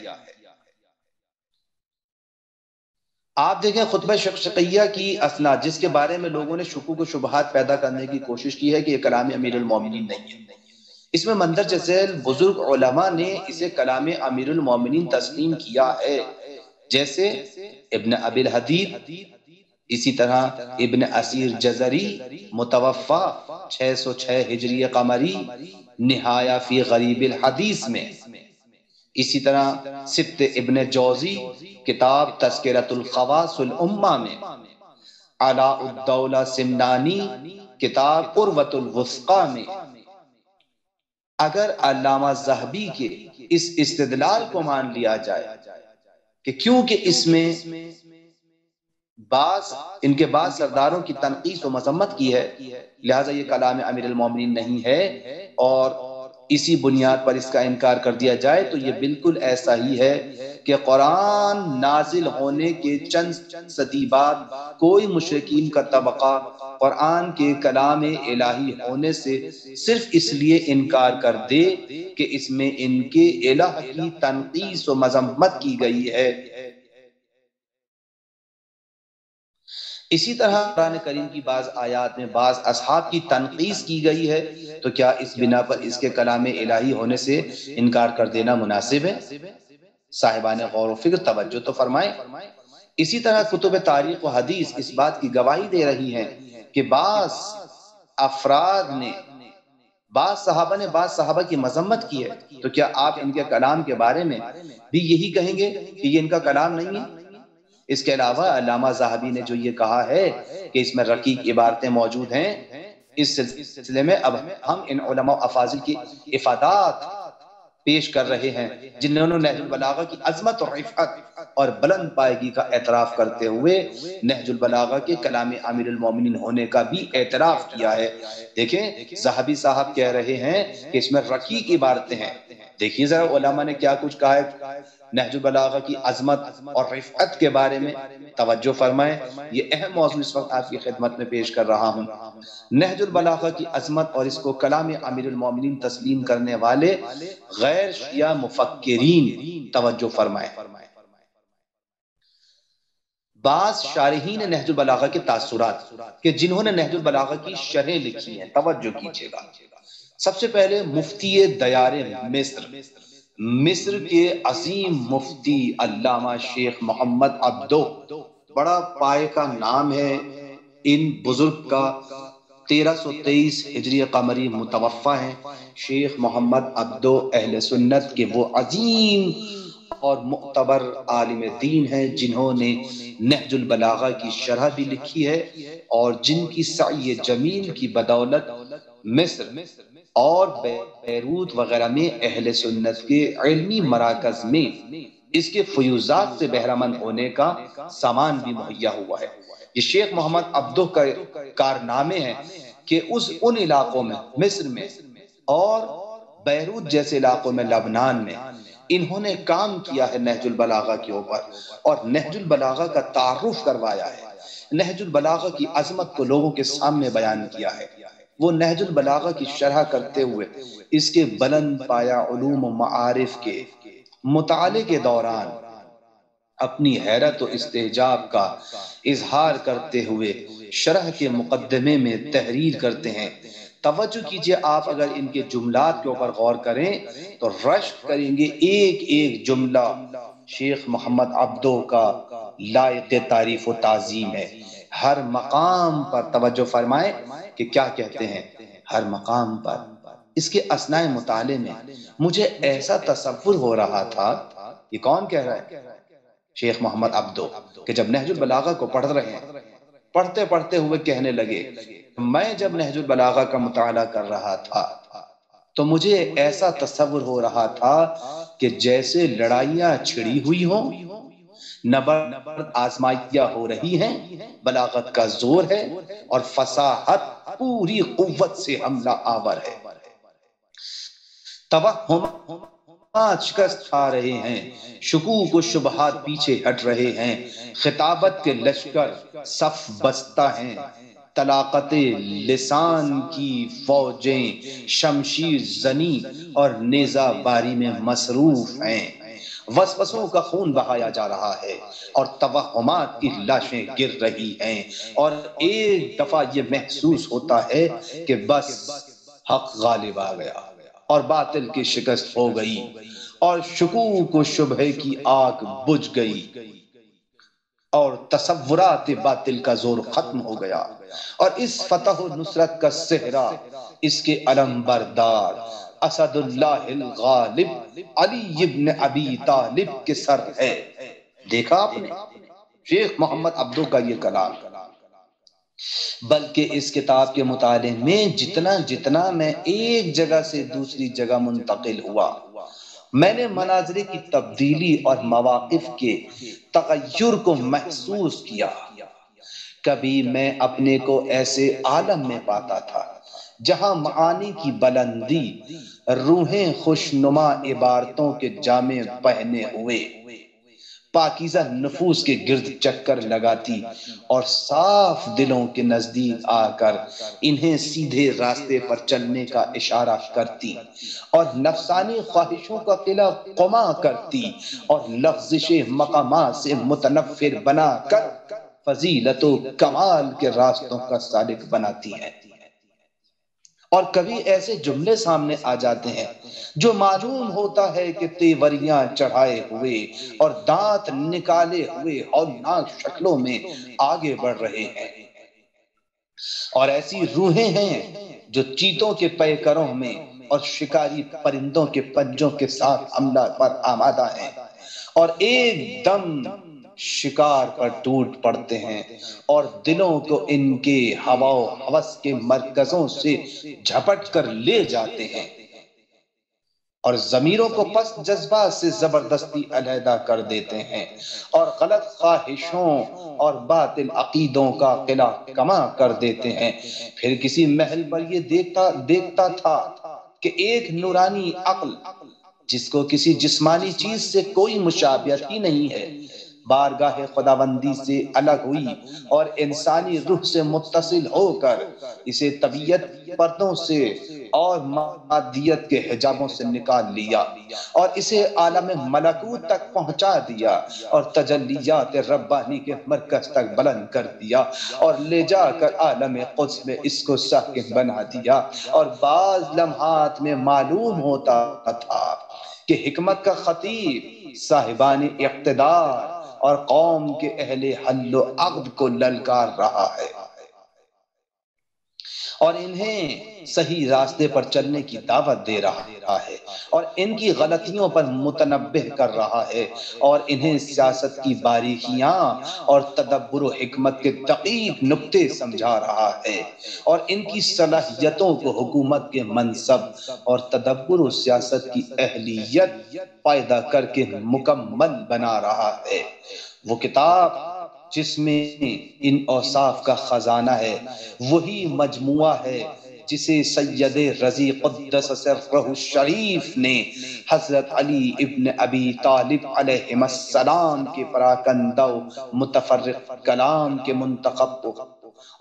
آپ دیکھیں خطبہ شقیہ کی اسناد، جس کے بارے میں لوگوں نے شکوک و شبہات پیدا کرنے کی کوشش کی ہے کہ یہ کلام امیر المومنین نہیں ہے، اس میں مندرجہ ذیل بزرگ علماء نے اسے کلام امیر المومنین تسلیم کیا ہے، جیسے ابن ابی الحدید، اسی طرح ابن اسیر جزری متوفہ 606 ہجری قمری نہایہ فی غریب الحدیث میں، اسی طرح ست ابن جوزی کتاب تذکرۃ الخواص الامہ میں، علاء الدولہ سمنانی کتاب قروۃ الوثقی میں۔ اگر علامہ ذہبی کے اس استدلال کو مان لیا جائے کہ کیونکہ اس میں ان کے بعض سرداروں کی تنقیص و مذمت کی ہے لہٰذا یہ کلام امیر المومنین نہیں ہے، اور اسی بنیاد پر اس کا انکار کر دیا جائے تو یہ بالکل ایسا ہی ہے کہ قرآن نازل ہونے کے چند صدی بعد کوئی مشرکین کا طبقہ قرآن کے کلام الہی ہونے سے صرف اس لیے انکار کر دے کہ اس میں ان کے الہ کی تنقیص و مذمت کی گئی ہے۔ اسی طرح قرآن کریم کی بعض آیات میں بعض اصحاب کی تنقیص کی گئی ہے، تو کیا اس بنا پر اس کے کلام الہی ہونے سے انکار کر دینا مناسب ہے؟ صاحبان غور و فکر توجہ تو فرمائیں۔ اسی طرح کتب تاریخ و حدیث اس بات کی گواہی دے رہی ہیں کہ بعض صحابہ نے بعض صحابہ کی مذمت کی ہے، تو کیا آپ ان کے کلام کے بارے میں بھی یہی کہیں گے کہ یہ ان کا کلام نہیں ہے؟ اس کے علاوہ علامہ ذہبی نے جو یہ کہا ہے کہ اس میں رقیق عبارتیں موجود ہیں، اس سلسلے میں اب ہم ان علماء و افاضل کی افادات پیش کر رہے ہیں جنہوں نے نہج البلاغہ کی عظمت اور رفعت اور بلند پائیگی کا اعتراف کرتے ہوئے نہج البلاغہ کے کلام امیر المومنین ہونے کا بھی اعتراف کیا ہے۔ دیکھیں ذہبی صاحب کہہ رہے ہیں کہ اس میں رقیق عبارتیں ہیں، دیکھیے ذرا علماء نے کیا کچھ کہا ہے نہج البلاغہ کی عظمت اور رفعت کے بارے میں، توجہ فرمائیں، یہ اہم موضوع اس وقت آپ کی خدمت میں پیش کر رہا ہوں۔ نہج البلاغہ کی عظمت اور اس کو کلام امیر المومنین تسلیم کرنے والے غیر شیعہ مفکرین توجہ فرمائیں، بعض شارحین نہج البلاغہ کے تاثرات کہ جنہوں نے نہج البلاغہ کی شرحیں لکھی ہیں، توجہ کیجئے گا۔ سب سے پہلے مفتی دیار مصر کے عظیم مفتی علامہ شیخ محمد عبدو، بڑا پائے کا نام ہے ان بزرگ کا، 1323 ہجری قمری متوفہ ہیں۔ شیخ محمد عبدو اہل سنت کے وہ عظیم اور معتبر عالم دین ہیں جنہوں نے نہج البلاغہ کی شرح بھی لکھی ہے، اور جن کی سعی جمیل کی بدولت مصر اور بیروت وغیرہ میں اہل سنت کے علمی مراکز میں اس کے فیوزات سے بہرہ مند ہونے کا سامان بھی مہیا ہوا ہے۔ یہ شیخ محمد عبدو کا کارنامے ہیں کہ ان علاقوں میں، مصر میں اور بیروت جیسے علاقوں میں، لبنان میں، انہوں نے کام کیا ہے نہج البلاغہ کے اوپر، اور نہج البلاغہ کا تعارف کروایا ہے، نہج البلاغہ کی عظمت کو لوگوں کے سامنے بیان کیا ہے۔ وہ نہج البلاغہ کی شرح کرتے ہوئے اس کے بلند پایہ علوم و معارف کے مطالعے کے دوران اپنی حیرت و استعجاب کا اظہار کرتے ہوئے شرح کے مقدمے میں تحریر کرتے ہیں۔ توجہ کیجئے، آپ اگر ان کے جملات کے اوپر غور کریں تو رشک کریں گے ایک ایک جملہ شیخ محمد عبدو کا لائق تعریف و تعظیم ہے۔ ہر مقام پر توجہ فرمائیں کہ کیا کہتے ہیں، ہر مقام پر۔ اس کے اثناء مطالعے میں مجھے ایسا تصور ہو رہا تھا، یہ کون کہہ رہا ہے؟ شیخ محمد عبدو، کہ جب نہج البلاغہ کو پڑھ رہے ہیں، پڑھتے پڑھتے ہوئے کہنے لگے، میں جب نہج البلاغہ کا مطالعہ کر رہا تھا تو مجھے ایسا تصور ہو رہا تھا کہ جیسے لڑائیاں چھڑی ہوئی ہوں، نبرد آزمائیاں ہو رہی ہیں، بلاغت کا زور ہے اور فصاحت پوری قوت سے حملہ آور ہے، توہمات شکست کھا رہے ہیں، شکوک و شبہات پیچھے ہٹ رہے ہیں، خطابت کے لشکر صف بستہ ہیں، طلاقت لسان کی فوجیں شمشیر زنی اور نیزہ باری میں مصروف ہیں، وسوسوں کا خون بہایا جا رہا ہے اور توہمات کی لاشیں گر رہی ہیں، اور ایک دفعہ یہ محسوس ہوتا ہے کہ بس حق غالب آ گیا اور باطل کی شکست ہو گئی اور شکوک و شبہ کی آگ بجھ گئی اور تصورات باطل کا زور ختم ہو گیا، اور اس فتح و نصرت کا صحرا اس کے علم بردار اسد اللہ الغالب علی ابن ابی طالب کے سر ہے۔ دیکھا آپ نے شیخ محمد عبدو کا یہ کلام؟ بلکہ اس کتاب کے مطالعے میں جتنا میں ایک جگہ سے دوسری جگہ منتقل ہوا، میں نے مناظر کی تبدیلی اور مواقف کے تغیر کو محسوس کیا۔ کبھی میں اپنے کو ایسے عالم میں پاتا تھا جہاں معانی کی بلندی روحیں خوشنما عبارتوں کے جامے پہنے ہوئے پاکیزہ نفوس کے گرد چکر لگاتی اور صاف دلوں کے نزدیک آ کر انہیں سیدھے راستے پر چلنے کا اشارہ کرتی اور نفسانی خواہشوں کا قلعہ قما کرتی اور لفظش مقامات سے متنفر بنا کر فضیلت و کمال کے راستوں کا سالک بناتی ہیں۔ اور کبھی ایسے جملے سامنے آ جاتے ہیں جو معلوم ہوتا ہے کہ تیوریاں چڑھائے ہوئے اور دانت نکالے ہوئے ہولناک شکلوں میں آگے بڑھ رہے ہیں، اور ایسی روحیں ہیں جو چیتوں کے پیکروں میں اور شکاری پرندوں کے پنجوں کے ساتھ حملہ پر آمادہ ہیں، اور ایک دم شکار پر ٹوٹ پڑتے ہیں اور دلوں کو ان کے ہوا و ہوس کے مرکزوں سے جھپٹ کر لے جاتے ہیں اور ضمیروں کو پست جذبات سے زبردستی علیحدہ کر دیتے ہیں اور غلط خواہشوں اور باطل عقیدوں کا قلعہ کما کر دیتے ہیں۔ پھر کسی محل پر یہ دیکھتا تھا کہ ایک نورانی عقل جس کو کسی جسمانی چیز سے کوئی مشابہت ہی نہیں ہے، بارگاہ خداوندی سے الگ ہوئی اور انسانی روح سے متصل ہو کر اسے طبیعت پردوں سے اور مادیت کے حجابوں سے نکال لیا اور اسے عالم ملکوت تک پہنچا دیا اور تجلیات ربانی کے مرکز تک بلند کر دیا اور لے جا کر عالم قدس میں اس کو ساکن بنا دیا۔ اور بعض لمحات میں معلوم ہوتا تھا کہ حکمت کا خطیب صاحبان اقتدار اور قوم کے اہل حل و عقد کو للکار رہا ہے اور انہیں صحیح راستے پر چلنے کی دعوت دے رہا ہے اور ان کی غلطیوں پر متنبہ کر رہا ہے اور انہیں سیاست کی باریکیاں اور تدبر و حکمت کے دقیق نکتے سمجھا رہا ہے اور ان کی صلاحیتوں کو حکومت کے منصب اور تدبر و سیاست کی اہلیت پیدا کر کے مکمل بنا رہا ہے۔ وہ کتاب جس میں ان اوصاف کا خزانہ ہے وہی مجموعہ ہے جسے سید رضی قدس سرہ الشریف نے حضرت علی ابن ابی طالب علیہ السلام کے پراکندہ متفرق کلام کے منتخب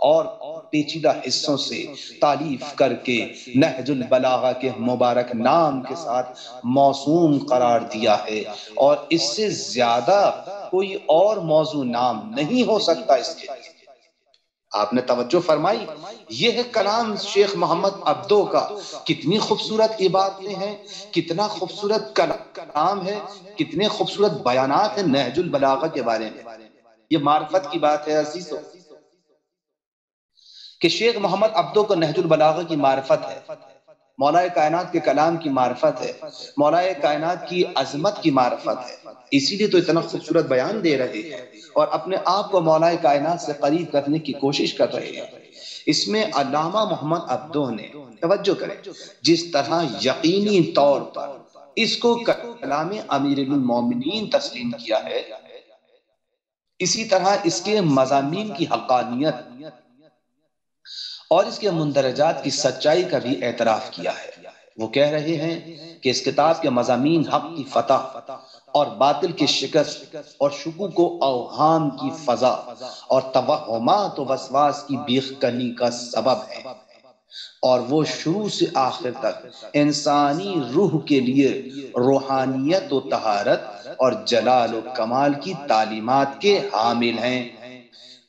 اور پیچیدہ حصوں سے تالیف کر کے نہج البلاغہ کے مبارک نام کے ساتھ موسوم قرار دیا ہے اور اس سے زیادہ کوئی اور موضوع نام نہیں ہو سکتا اس کے لیے۔ آپ نے توجہ فرمائی، یہ ہے کلام شیخ محمد عبدو کا۔ کتنی خوبصورت عبارتیں ہیں، کتنا خوبصورت کلام ہے، کتنے خوبصورت بیانات ہیں نہج البلاغہ کے بارے میں۔ یہ معرفت کی بات ہے عزیزو کہ شیخ محمد عبدو کو نہج البلاغہ کی معرفت ہے، مولا کائنات کے کلام کی معرفت ہے، مولا کائنات کی عظمت کی معرفت ہے، اسی لیے تو اتنا خوبصورت بیان دے رہے ہیں اور اپنے آپ کو مولا کائنات سے قریب کرنے کی کوشش کر رہے ہیں۔ اس میں علامہ محمد عبدو نے توجہ کریں جس طرح یقینی طور پر اس کو کلام امیر المومنین تسلیم کیا ہے، اسی طرح اس کے مضامین کی حقانیت اور اس کے مندرجات کی سچائی کا بھی اعتراف کیا ہے۔ وہ کہہ رہے ہیں کہ اس کتاب کے مضامین حق کی فتح اور باطل کی شکست اور شکوک و اوہام کی فضا اور توہمات و وسواس کی بیخ کنی کا سبب ہے اور وہ شروع سے آخر تک انسانی روح کے لیے روحانیت و طہارت اور جلال و کمال کی تعلیمات کے حامل ہیں۔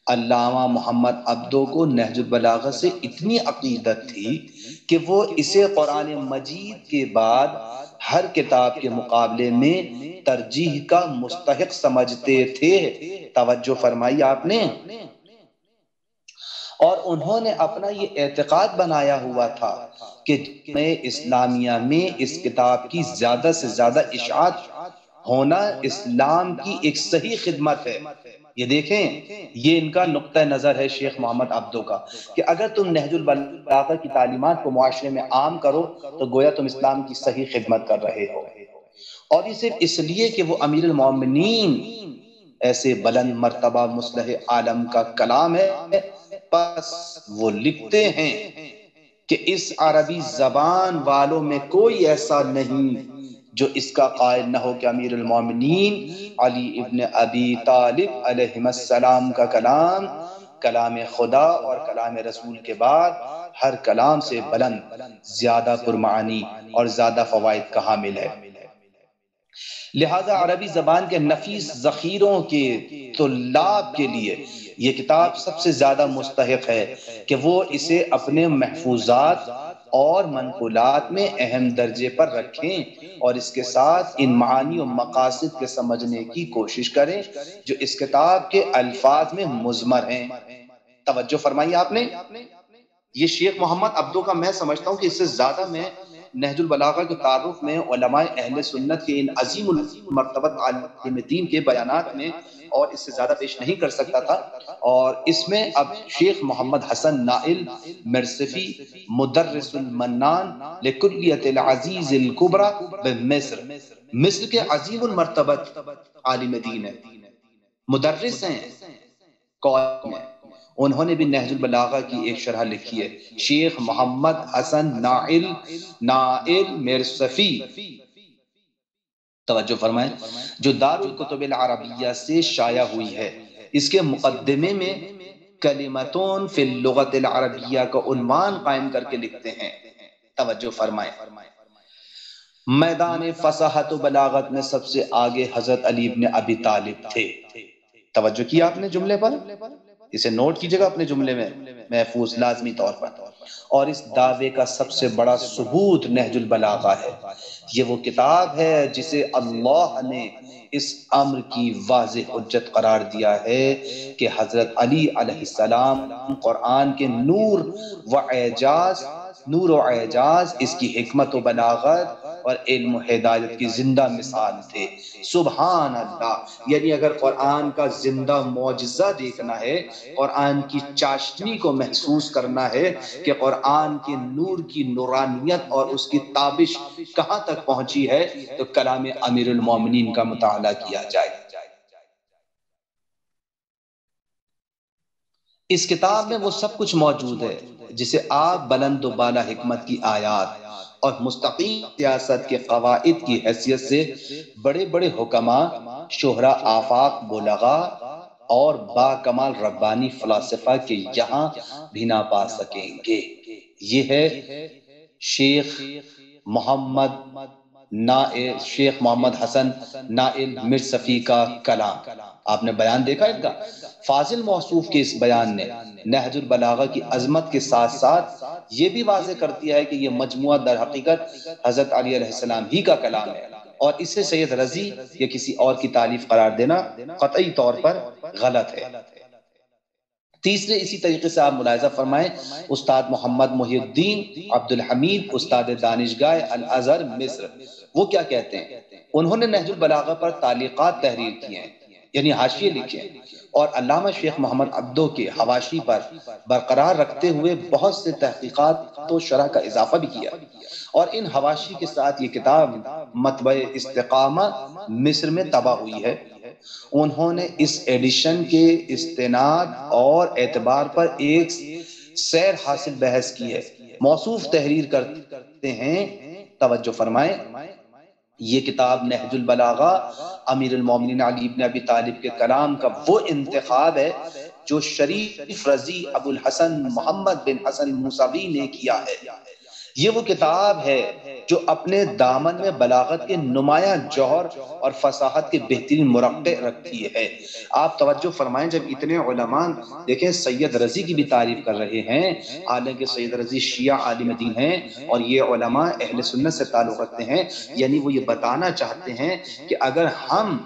علامہ محمد عبدو کو نہج البلاغہ سے اتنی عقیدت تھی کہ وہ اسے قرآن مجید کے بعد ہر کتاب کے مقابلے میں ترجیح کا مستحق سمجھتے تھے۔ توجہ فرمائی آپ نے، اور انہوں نے اپنا یہ اعتقاد بنایا ہوا تھا کہ اسلامیہ میں اس کتاب کی زیادہ سے زیادہ اشاعت ہونا اسلام کی ایک صحیح خدمت ہے۔ یہ دیکھیں، یہ ان کا نقطہ نظر ہے شیخ محمد عبدو کا کہ اگر تم نہج البلاغہ کی تعلیمات کو معاشرے میں عام کرو تو گویا تم اسلام کی صحیح خدمت کر رہے ہو، اور یہ صرف اس لیے کہ وہ امیر المومنین ایسے بلند مرتبہ مصلح عالم کا کلام ہے، بس وہ لکھتے ہیں کہ اس عربی زبان والوں میں کوئی ایسا نہیں جو اس کا قائل نہ ہو کہ امیر المومنین علی ابن ابی طالب علیہ السلام کا کلام کلام خدا اور کلام رسول کے بعد ہر کلام سے بلند، زیادہ پرمعانی اور زیادہ فوائد کا حامل ہے۔ لہذا عربی زبان کے نفیس ذخیروں کے طلاب کے لیے یہ کتاب سب سے زیادہ مستحق ہے کہ وہ اسے اپنے محفوظات اور منقولات میں اہم درجے پر رکھیں اور اس کے ساتھ ان معانی و مقاصد کے سمجھنے کی کوشش کریں جو اس کتاب کے الفاظ میں مضمر ہیں۔ توجہ فرمائی آپ نے، یہ شیخ محمد عبدو کا میں سمجھتا ہوں کہ اس سے زیادہ میں نہج البلاغہ کے تعارف میں علماء اہل سنت کے ان عظیم المرتبت عالم دین کے بیانات میں اور اس سے زیادہ پیش نہیں کر سکتا تھا۔ اور اس میں اب شیخ محمد حسن نائل مرصفی مدرس المنان لکلیت العزیز الکبرى بمصر، مصر کے عظیم المرتبت عالم دین ہے، مدرس ہیں قوم میں، انہوں نے بھی نہج البلاغہ کی ایک شرح لکھی ہے، شیخ محمد حسن نائل مرصفی۔ توجہ فرمائیں، جو دارالکتب العربیہ سے شائع ہوئی ہے، اس کے مقدمے میں کلمتون فی اللغت العربیہ کا عنوان قائم کر کے لکھتے ہیں۔ توجہ فرمائیں، میدان فصاحت و بلاغت میں سب سے آگے حضرت علی ابن ابی طالب تھے۔ توجہ کیا آپ نے جملے پر، اسے نوٹ کیجئے گا اپنے جملے میں محفوظ لازمی طور پر۔ اور اس دعوے کا سب سے بڑا ثبوت نہج البلاغہ ہے۔ یہ وہ کتاب ہے جسے اللہ نے اس امر کی واضح حجت قرار دیا ہے کہ حضرت علی علیہ السلام قرآن کے نور و اعجاز، اس کی حکمت و بلاغت اور علم و ہدایت کی زندہ مثال تھے۔ سبحان اللہ! یعنی اگر قرآن کا زندہ معجزہ دیکھنا ہے، قرآن کی چاشنی کو محسوس کرنا ہے کہ قرآن کے نور کی نورانیت اور اس کی تابش کہاں تک پہنچی ہے، تو کلام امیر المومنین کا مطالعہ کیا جائے۔ اس کتاب میں وہ سب کچھ موجود ہے جسے آپ بلند و بالا حکمت کی آیات اور مستقیم سیاست کے قواعد کی حیثیت سے بڑے بڑے حکماء، شہرا، آفاق، بلغا اور با کمال ربانی فلاسفہ کے یہاں بھی نہ پا سکیں گے۔ یہ ہے شیخ محمد حسن نائل مرصفی کا کلام۔ آپ نے بیان دیکھا ان کا؟ فاضل موصوف کے اس بیان نے نہج البلاغہ کی عظمت کے ساتھ ساتھ یہ بھی واضح کرتی ہے کہ یہ مجموعہ در حقیقت حضرت علی علیہ السلام ہی کا کلام ہے، اور اسے سید رضی یا کسی اور کی تالیف قرار دینا قطعی طور پر غلط ہے۔ تیسرے اسی طریقے سے آپ ملاحظہ فرمائیں، استاد محمد محی الدین عبدالحمید، استاد دانشگاہ الازہر مصر، وہ کیا کہتے ہیں؟ انہوں نے نہج البلاغہ پر تعلیقات تحریر کی ہیں، یعنی حاشیے لکھے ہیں، اور علامہ شیخ محمد عبدو کے حواشی پر برقرار رکھتے ہوئے بہت سے تحقیقات و شرح کا اضافہ بھی کیا، اور ان حواشی کے ساتھ یہ کتاب مطبع استقامہ مصر میں طبع ہوئی ہے۔ انہوں نے اس ایڈیشن کے استناد اور اعتبار پر ایک سیر حاصل بحث کی ہے۔ موصوف تحریر کرتے ہیں، توجہ فرمائیں، یہ کتاب نہج البلاغہ امیر المومنین علی بن ابی طالب کے کلام کا وہ انتخاب ہے جو شریف رضی ابو الحسن محمد بن حسن موسوی نے کیا ہے۔ یہ وہ کتاب ہے جو اپنے دامن میں بلاغت کے نمایاں جوہر اور فصاحت کے بہترین مرقع رکھتی ہے۔ آپ توجہ فرمائیں، جب اتنے علماء دیکھیں سید رضی کی بھی تعریف کر رہے ہیں، حالانکہ سید رضی شیعہ عالم دین ہیں اور یہ علماء اہل سنت سے تعلق رکھتے ہیں، یعنی وہ یہ بتانا چاہتے ہیں کہ اگر ہم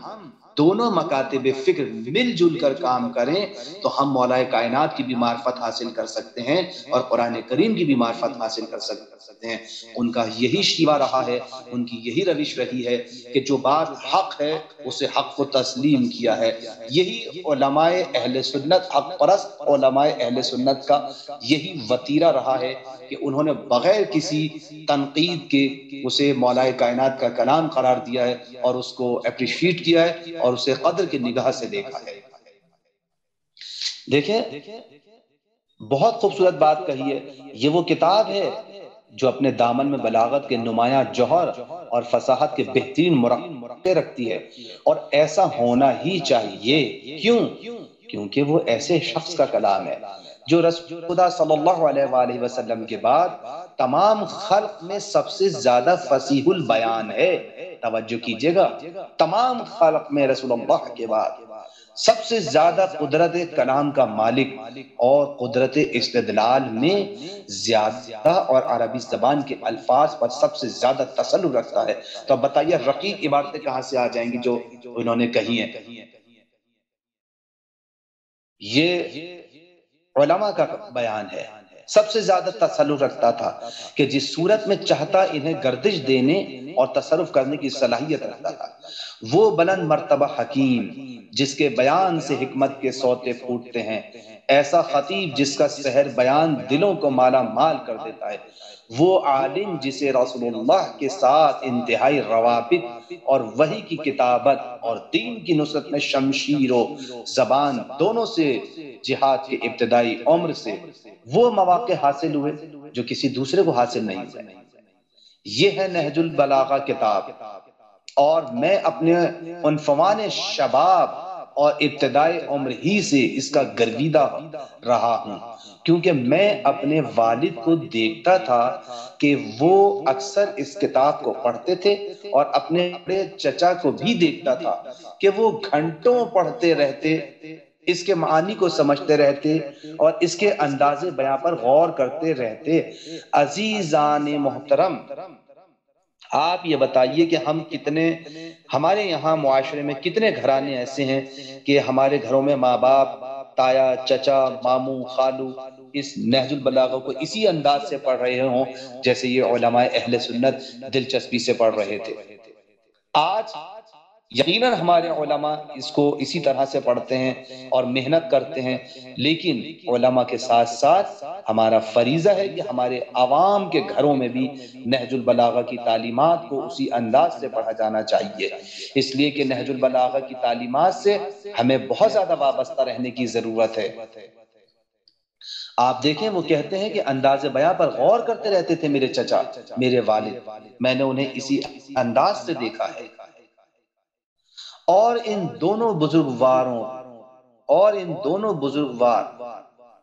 دونوں مکاتب فکر مل جل کر کام کریں تو ہم مولا کائنات کی بھی معرفت حاصل کر سکتے ہیں اور قرآن کریم کی بھی معرفت حاصل کر سکتے ہیں۔ ان کا یہی شیوہ رہا ہے، ان کی یہی روش رہی ہے کہ جو بات حق ہے اسے حق کو تسلیم کیا ہے۔ یہی علماء اہل سنت، حق پرست علماء اہل سنت کا یہی وتیرہ رہا ہے کہ انہوں نے بغیر کسی تنقید کے اسے مولا کائنات کا کلام قرار دیا ہے اور اس کو اپریشیٹ کیا ہے اور اسے قدر کی نگاہ سے دیکھا ہے۔ دیکھیں بہت خوبصورت بات کہی ہے، یہ وہ کتاب ہے جو اپنے دامن میں بلاغت کے نمایاں جوہر اور فصاحت کے بہترین مرقع رکھتی ہے، اور ایسا ہونا ہی چاہیے۔ کیوں؟ کیونکہ وہ ایسے شخص کا کلام ہے جو رسول خدا صلی اللہ علیہ وآلہ وسلم کے بعد تمام خلق میں سب سے زیادہ فصیح البیان ہے۔ توجہ کیجئے گا، تمام خلق میں رسول اللہ کے بعد سب سے زیادہ قدرت کلام کا مالک اور قدرت استدلال میں زیادہ اور عربی زبان کے الفاظ پر سب سے زیادہ تسلط رکھتا ہے۔ تو اب بتائیے رقیق عبارتیں کہاں سے آ جائیں گی جو انہوں نے کہی ہیں؟ یہ علماء کا بیان ہے۔ سب سے زیادہ تسلط رکھتا تھا کہ جس صورت میں چاہتا انہیں گردش دینے اور تصرف کرنے کی صلاحیت رکھتا تھا۔ وہ بلند مرتبہ حکیم جس کے بیان سے حکمت کے سوتے پھوٹتے ہیں، ایسا خطیب جس کا سحر بیان دلوں کو مالا مال کر دیتا ہے، وہ عالم جسے رسول اللہ کے ساتھ انتہائی روابط اور وحی کی کتابت اور دین کی نصرت میں شمشیر و زبان دونوں سے جہاد کے ابتدائی عمر سے وہ مواقع حاصل ہوئے جو کسی دوسرے کو حاصل نہیں ہوئے۔ یہ ہے نہج البلاغہ کتاب، اور میں اپنے عنفوان شباب اور ابتدائی عمر ہی سے اس کا گرویدہ رہا ہوں، کیونکہ میں اپنے والد کو دیکھتا تھا کہ وہ اکثر اس کتاب کو پڑھتے تھے، اور اپنے بڑے چچا کو بھی دیکھتا تھا کہ وہ گھنٹوں پڑھتے رہتے، اس کے معانی کو سمجھتے رہتے اور اس کے انداز بیان پر غور کرتے رہتے۔ عزیزان محترم، آپ یہ بتائیے کہ ہمارے یہاں معاشرے میں کتنے گھرانے ایسے ہیں کہ ہمارے گھروں میں ماں باپ، تایا، چچا، ماموں، خالو اس نہج البلاغہ کو اسی انداز سے پڑھ رہے ہوں جیسے یہ علماء اہل سنت دلچسپی سے پڑھ رہے تھے۔ آج یقیناً ہمارے علماء اس کو اسی طرح سے پڑھتے ہیں اور محنت کرتے ہیں، لیکن علماء کے ساتھ ساتھ ہمارا فریضہ ہے کہ ہمارے عوام کے گھروں میں بھی نہج البلاغہ کی تعلیمات کو اسی انداز سے پڑھا جانا چاہیے، اس لیے کہ نہج البلاغہ کی تعلیمات سے ہمیں بہت زیادہ وابستہ رہنے کی ضرورت ہے۔ آپ دیکھیں، وہ کہتے ہیں کہ انداز بیاں پر غور کرتے رہتے تھے میرے چچا، میرے والد، میں نے انہیں اسی انداز سے دیکھا ہے۔ اور ان دونوں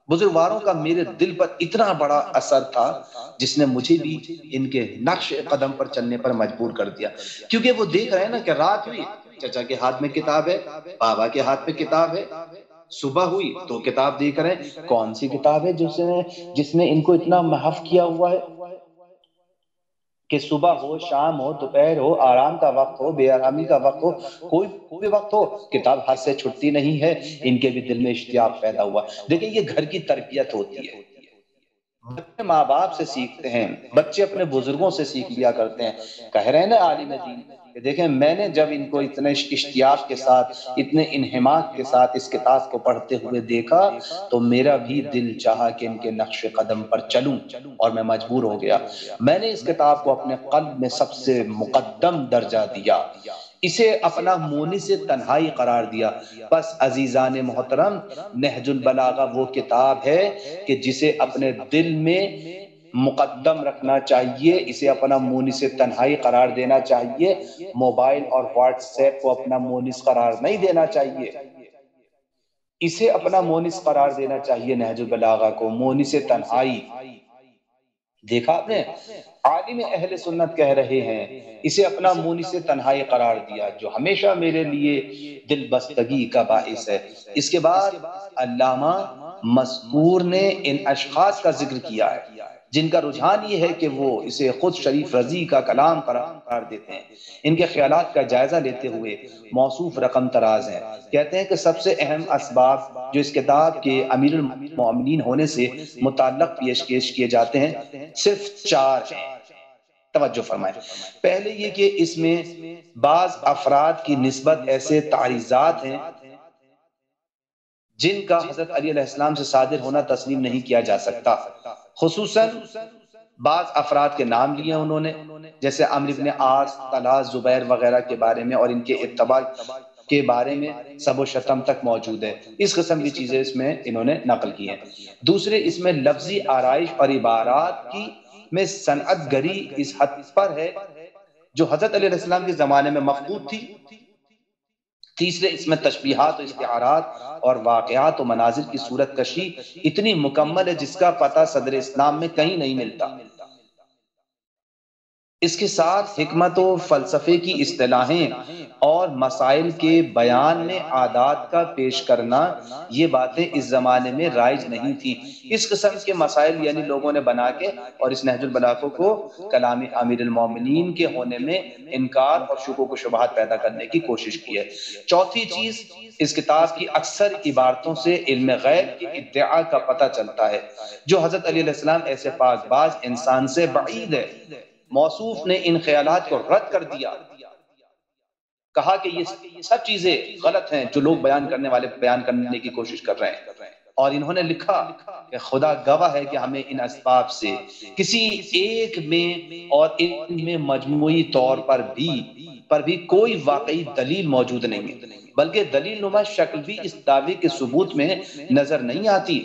بزرگواروں کا میرے دل پر اتنا بڑا اثر تھا جس نے مجھے بھی ان کے نقش قدم پر چلنے پر مجبور کر دیا، کیونکہ وہ دیکھ رہے ہیں نا کہ رات ہوئی چچا کے ہاتھ میں کتاب ہے، بابا کے ہاتھ میں کتاب ہے، صبح ہوئی تو کتاب دیکھ رہے ہیں۔ کون سی کتاب ہے جس نے ان کو اتنا محو کیا ہوا ہے کہ صبح ہو، شام ہو، دوپہر ہو، آرام کا وقت ہو، بے آرامی کا وقت ہو، کوئی بھی وقت ہو، کتاب ہاتھ سے چھٹتی نہیں ہے۔ ان کے بھی دل میں اشتیاق پیدا ہوا۔ دیکھیں، یہ گھر کی تربیت ہوتی ہے، بچے ماں باپ سے سیکھتے ہیں، بچے اپنے بزرگوں سے سیکھ لیا کرتے ہیں۔ کہہ رہے ہیں نا عالم دین کہ دیکھیں، میں نے جب ان کو اتنے اشتیاق کے ساتھ، اتنے انہماک کے ساتھ اس کتاب کو پڑھتے ہوئے دیکھا تو میرا بھی دل چاہا کہ ان کے نقش قدم پر چلوں، اور میں مجبور ہو گیا۔ میں نے اس کتاب کو اپنے قلب میں سب سے مقدم درجہ دیا، اسے اپنا مونس تنہائی قرار دیا۔ بس عزیزان محترم، نہج البلاغہ وہ کتاب ہے کہ جسے اپنے دل میں مقدم رکھنا چاہیے، اسے اپنا مونس تنہائی قرار دینا چاہیے، موبائل اور واٹس ایپ کو اپنا مونس قرار نہیں دینا چاہیے، اسے اپنا مونس قرار دینا چاہیے۔ نہج البلاغہ کو مونس تنہائی، دیکھا آپ نے، عالم اہل سنت کہہ رہے ہیں اسے اپنا مونس تنہائی قرار دیا، جو ہمیشہ میرے لیے دل بستگی کا باعث ہے۔ اس کے بعد علامہ مذکور نے ان اشخاص کا ذکر کیا ہے جن کا رجحان یہ ہے کہ وہ اسے خود شریف رضی کا کلام قرار دیتے ہیں۔ ان کے خیالات کا جائزہ لیتے ہوئے موصوف رقم تراز ہیں، کہتے ہیں کہ سب سے اہم اسباب جو اس کتاب کے امیر المومنین ہونے سے متعلق پیش کیے جاتے ہیں صرف 4 ہیں۔ توجہ فرمائیں۔ پہلے یہ کہ اس میں بعض افراد کی نسبت ایسے تعریضات ہیں جن کا حضرت علی علیہ السلام سے صادر ہونا تسلیم نہیں کیا جا سکتا، خصوصاً بعض افراد کے نام لیے انہوں نے، جیسے عمرو بن عاص، طلحہ، زبیر وغیرہ کے بارے میں، اور ان کے اتباع کے بارے میں سب و شتم تک موجود ہے۔ اس قسم کی چیزیں اس میں انہوں نے نقل کی ہیں۔ دوسرے، اس میں لفظی آرائش اور عبارات کی میں صنعت گری اس حد پر ہے جو حضرت علیہ السلام کے زمانے میں مفقود تھی۔ تیسرے، اس میں تشبیہات و استعارات اور واقعات و مناظر کی صورت کشی اتنی مکمل ہے جس کا پتہ صدر اسلام میں کہیں نہیں ملتا۔ اس کے ساتھ حکمت و فلسفے کی اصطلاحیں اور مسائل کے بیان میں عادات کا پیش کرنا، یہ باتیں اس زمانے میں رائج نہیں تھی۔ اس قسم کے مسائل یعنی لوگوں نے بنا کے اور اس نہج البلاغہ کو کلام امیر المومنین کے ہونے میں انکار اور شکوک و شبہات پیدا کرنے کی کوشش کی ہے۔ چوتھی چیز، اس کتاب کی اکثر عبارتوں سے علم غیب کے ادعا کا پتہ چلتا ہے جو حضرت علی علیہ السلام ایسے پاک باز انسان سے بعید ہے۔ موصوف نے ان خیالات کو رد کر دیا، کہا کہ یہ سب چیزیں غلط ہیں جو لوگ بیان کرنے والے بیان کرنے کی کوشش کر رہے ہیں، اور انہوں نے لکھا کہ خدا گواہ ہے کہ ہمیں ان اسباب سے کسی ایک میں اور ان میں مجموعی طور پر بھی کوئی واقعی دلیل موجود نہیں ہے، بلکہ دلیل نما شکل بھی اس دعوے کے ثبوت میں نظر نہیں آتی۔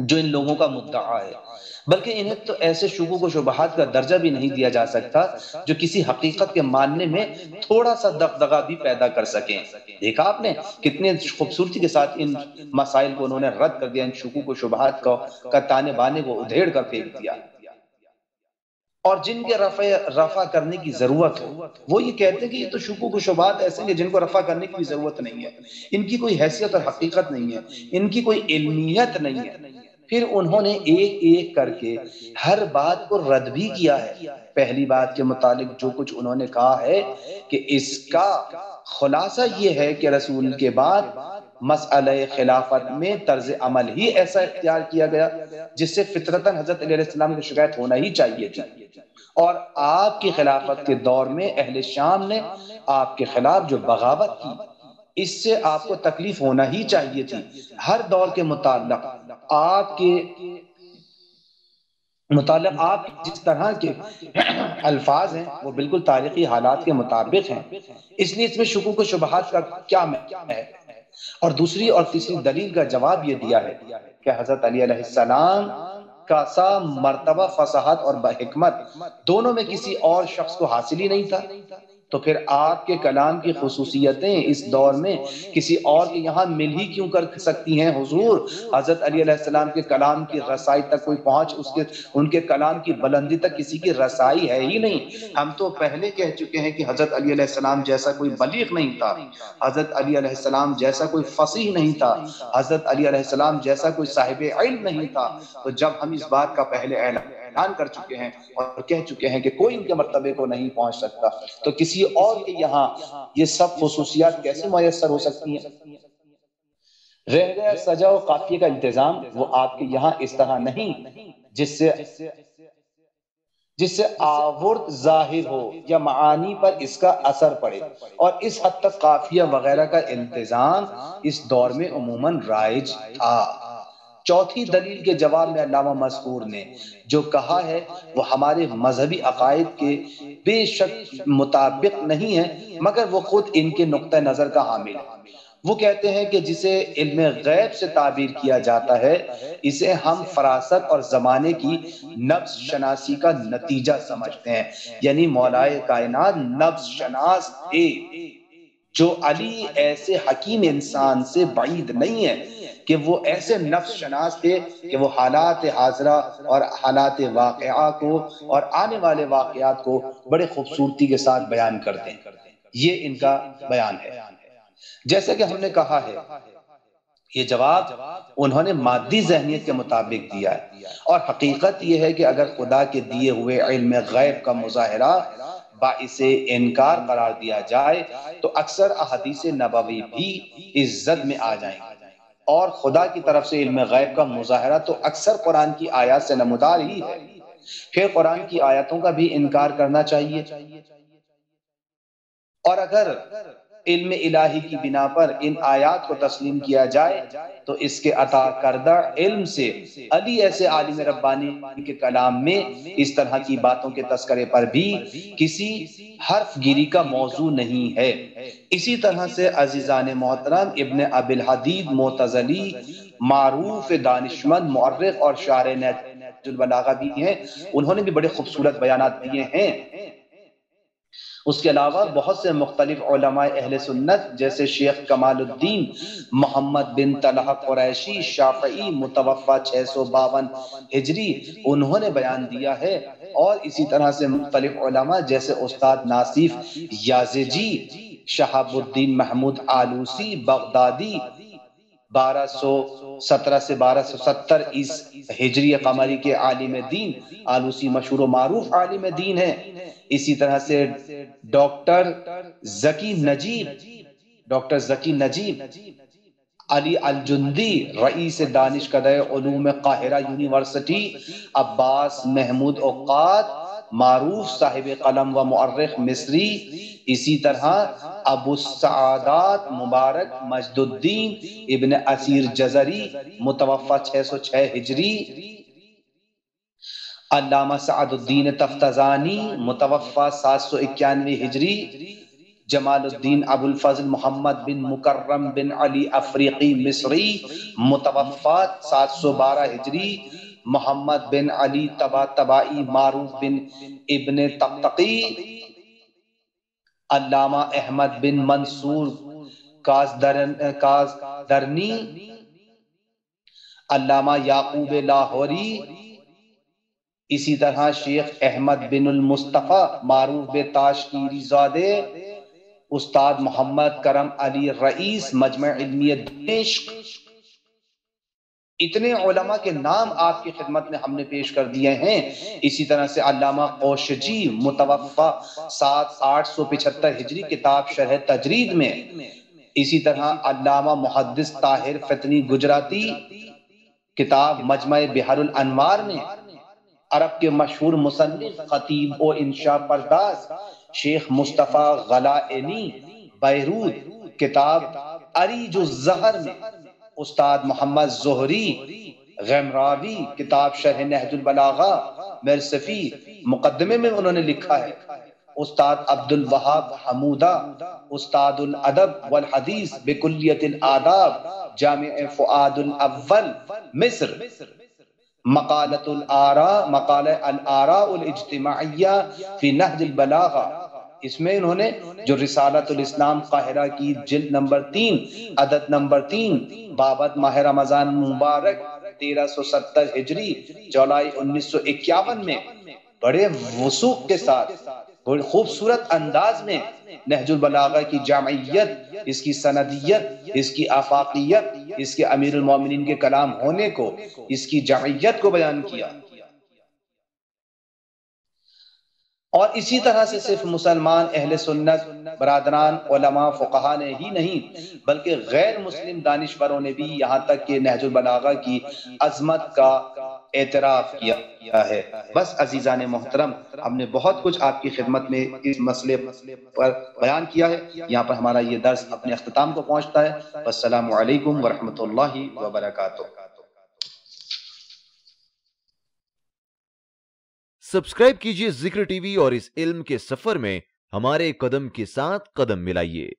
جو ان لوگوں کا مدعا ہے، بلکہ انہیں تو ایسے شکوک و شبہات کا درجہ بھی نہیں دیا جا سکتا جو کسی حقیقت کے ماننے میں تھوڑا سا دغدغہ بھی پیدا کر سکیں۔ دیکھا آپ نے کتنے خوبصورتی کے ساتھ ان مسائل کو انہوں نے رد کر دیا، ان شکوک و شبہات کا تانے بانے کو ادھیڑ کر پھینک دیا۔ اور جن کے رفع کرنے کی ضرورت ہو، وہ یہ کہتے ہیں کہ یہ تو شکوک و شبہات ایسے ہیں جن کو رفع کرنے کی بھی ضرورت نہیں ہے، ان کی کوئی حیثیت اور حقیقت نہیں ہے، ان کی کوئی علمیت نہیں ہے۔ پھر انہوں نے ایک ایک کر کے ہر بات کو رد بھی کیا ہے۔ پہلی بات کے متعلق جو کچھ انہوں نے کہا ہے کہ اس کا خلاصہ یہ ہے کہ رسول کے بعد مسئلہ خلافت میں طرز عمل ہی ایسا اختیار کیا گیا جس سے فطرتاً حضرت علیہ السلام کو شکایت ہونا ہی چاہیے تھی، اور آپ کی خلافت کے دور میں اہل شام نے آپ کے خلاف جو بغاوت کی، اس سے آپ کو تکلیف ہونا ہی چاہیے تھی۔ ہر دور کے متعلق آپ جس طرح کے الفاظ ہیں وہ بالکل تاریخی حالات کے مطابق ہیں، اس لیے اس میں شکوک و شبہات کا کیا ہے۔ اور دوسری اور تیسری دلیل کا جواب یہ دیا ہے کہ حضرت علی علیہ السلام کا سا مرتبہ فصاحت اور حکمت دونوں میں کسی اور شخص کو حاصل ہی نہیں تھا، تو پھر آپ کے کلام کی خصوصیتیں اس دور میں کسی اور کے یہاں مل ہی کیوں کر سکتی ہیں؟ حضور حضرت علی علیہ السلام کے کلام کی رسائی تک کوئی پہنچ ان کے کلام کی بلندی تک کسی کی رسائی ہے ہی نہیں۔ ہم تو پہلے کہہ چکے ہیں کہ حضرت علی علیہ السلام جیسا کوئی بلیغ نہیں تھا، حضرت علی علیہ السلام جیسا کوئی فصیح نہیں تھا، حضرت علی علیہ السلام جیسا کوئی صاحب علم نہیں تھا۔ تو جب ہم اس بات کا پہلے اعلان کر چکے ہیں اور کہہ چکے ہیں کہ کوئی ان کے مرتبے کو نہیں پہنچ سکتا، تو کسی اور کے یہاں یہ سب خصوصیات کیسے میسر ہو سکتی ہیں؟ رہ گیا سجا و قافیے کا انتظام، وہ آپ کے یہاں اس طرح نہیں جس سے آورد ظاہر ہو یا معانی پر اس کا اثر پڑے، اور اس حد تک قافیہ وغیرہ کا انتظام اس دور میں عموماً رائج تھا۔ چوتھی دلیل کے جواب میں علامہ مذکور نے جو کہا ہے وہ ہمارے مذہبی عقائد کے بے شک مطابق نہیں ہے، مگر وہ خود ان کے نقطہ نظر کا حامل ہے۔ وہ کہتے ہیں کہ جسے علم غیب سے تعبیر کیا جاتا ہے، اسے ہم فراست اور زمانے کی نبض شناسی کا نتیجہ سمجھتے ہیں، یعنی مولائے کائنات نبض شناس تھے۔ جو علی ایسے حکیم انسان سے بعید نہیں ہے کہ وہ ایسے نفس شناس تھے کہ وہ حالات حاضرہ اور حالات واقعہ کو اور آنے والے واقعات کو بڑے خوبصورتی کے ساتھ بیان کرتے ہیں۔ یہ ان کا بیان ہے۔ جیسا کہ ہم نے کہا ہے، یہ جواب انہوں نے مادی ذہنیت کے مطابق دیا ہے، اور حقیقت یہ ہے کہ اگر خدا کے دیے ہوئے علم غیب کا مظاہرہ باعث انکار قرار دیا جائے تو اکثر احادیث نبوی بھی اس زد میں آ جائیں گے، اور خدا کی طرف سے علم غیب کا مظاہرہ تو اکثر قرآن کی آیات سے نمودار ہی ہے، پھر قرآن کی آیاتوں کا بھی انکار کرنا چاہیے۔ اور اگر علم الہی کی بنا پر ان آیات کو تسلیم کیا جائے تو اس کے عطا کردہ علم سے علی ایسے عالم ربانی کے کلام میں اس طرح کی باتوں کے تذکرے پر بھی کسی حرف گیری کا موضوع نہیں ہے۔ اسی طرح سے عزیزان محترم ابن ابی الحدید معتزلی معروف دانشمند مورخ اور شاعر نہج البلاغہ بھی ہیں، انہوں نے بھی بڑے خوبصورت بیانات دیے ہیں۔ اس کے علاوہ بہت سے مختلف علماء اہل سنت جیسے شیخ کمال الدین محمد بن طلحہ قریشی شافعی متوفہ 652 ہجری، انہوں نے بیان دیا ہے، اور اسی طرح سے مختلف علماء جیسے استاد ناصف یازجی، شہاب الدین محمود آلوسی بغدادی 1217 سے 1270 ہجری قمری کے عالم دین، آلوسی مشہور و معروف عالم دین ہیں۔ اسی طرح سے ڈاکٹر ذکی نجیب علی الجندی رئیس دانشکدہ علوم قاہرہ یونیورسٹی، عباس محمود عقاد معروف صاحب قلم و مؤرخ مصری، اسی طرح ابو السعادات مبارک مجد الدین ابن اسیر جزری متوفہ 606 ہجری، علامہ سعد الدین تفتزانی متوفہ 791 ہجری، جمال الدین ابو الفضل محمد بن مکرم بن علی افریقی مصری متوفات 712 ہجری، محمد بن علی طباطبائی معروف بن ابن طقطقی، علامہ احمد بن منصور کازدرنی، علامہ یعقوب لاہوری، اسی طرح شیخ احمد بن المصطفیٰ معروف بے تاشکیری زادے، استاد محمد کرم علی رئیس مجمع علمیہ دمشق۔ اتنے علماء کے نام آپ کی خدمت میں ہم نے پیش کر دیے ہیں۔ اسی طرح سے علامہ قوشجی متوفہ 875 ہجری، کتاب شرح تجرید میں۔ اسی طرح علامہ محدث طاہر فتنی گجراتی، کتاب مجمع بحر الانوار میں۔ عرب کے مشہور مصنف، خطیب و انشاء پرداز شیخ مصطفیٰ غلائنی بیروت، کتاب عریج الزہر میں۔ استاد محمد زہری غمراوی، کتاب شرح نہج البلاغہ مرصفی، مقدمے میں انہوں نے لکھا ہے۔ استاد عبد الوہاب حمودہ، استاد الادب والحدیث بکلیت الآداب جامع فؤاد الاول مصر، مقالۃ الاراء الاجتماعیہ فی نہج البلاغہ، اس میں انہوں نے جو رسالۃ الاسلام قاہرہ کی جلد نمبر 3 عدد نمبر 3 بابت ماہ رمضان مبارک 1370 ہجری جولائی 1951 میں بڑے وثوق کے ساتھ بڑے خوبصورت انداز میں نہج البلاغہ کی جامعیت، اس کی سندیت، اس کی آفاقیت، اس کے امیر المومنین کے کلام ہونے کو، اس کی جامعیت کو بیان کیا۔ اور اسی طرح سے صرف مسلمان اہل سنت برادران علماء فقہا نے ہی نہیں بلکہ غیر مسلم دانشوروں نے بھی یہاں تک کہ نہج البلاغہ کی عظمت کا اعتراف کیا ہے۔ بس عزیزان محترم، ہم نے بہت کچھ آپ کی خدمت میں اس مسئلے پر بیان کیا ہے۔ یہاں پر ہمارا یہ درس اپنے اختتام کو پہنچتا ہے۔ السلام علیکم ورحمۃ اللہ وبرکاتہ۔ سبسکرائب کیجئے ذکر ٹی وی اور اس علم کے سفر میں ہمارے قدم کے ساتھ قدم ملائیے۔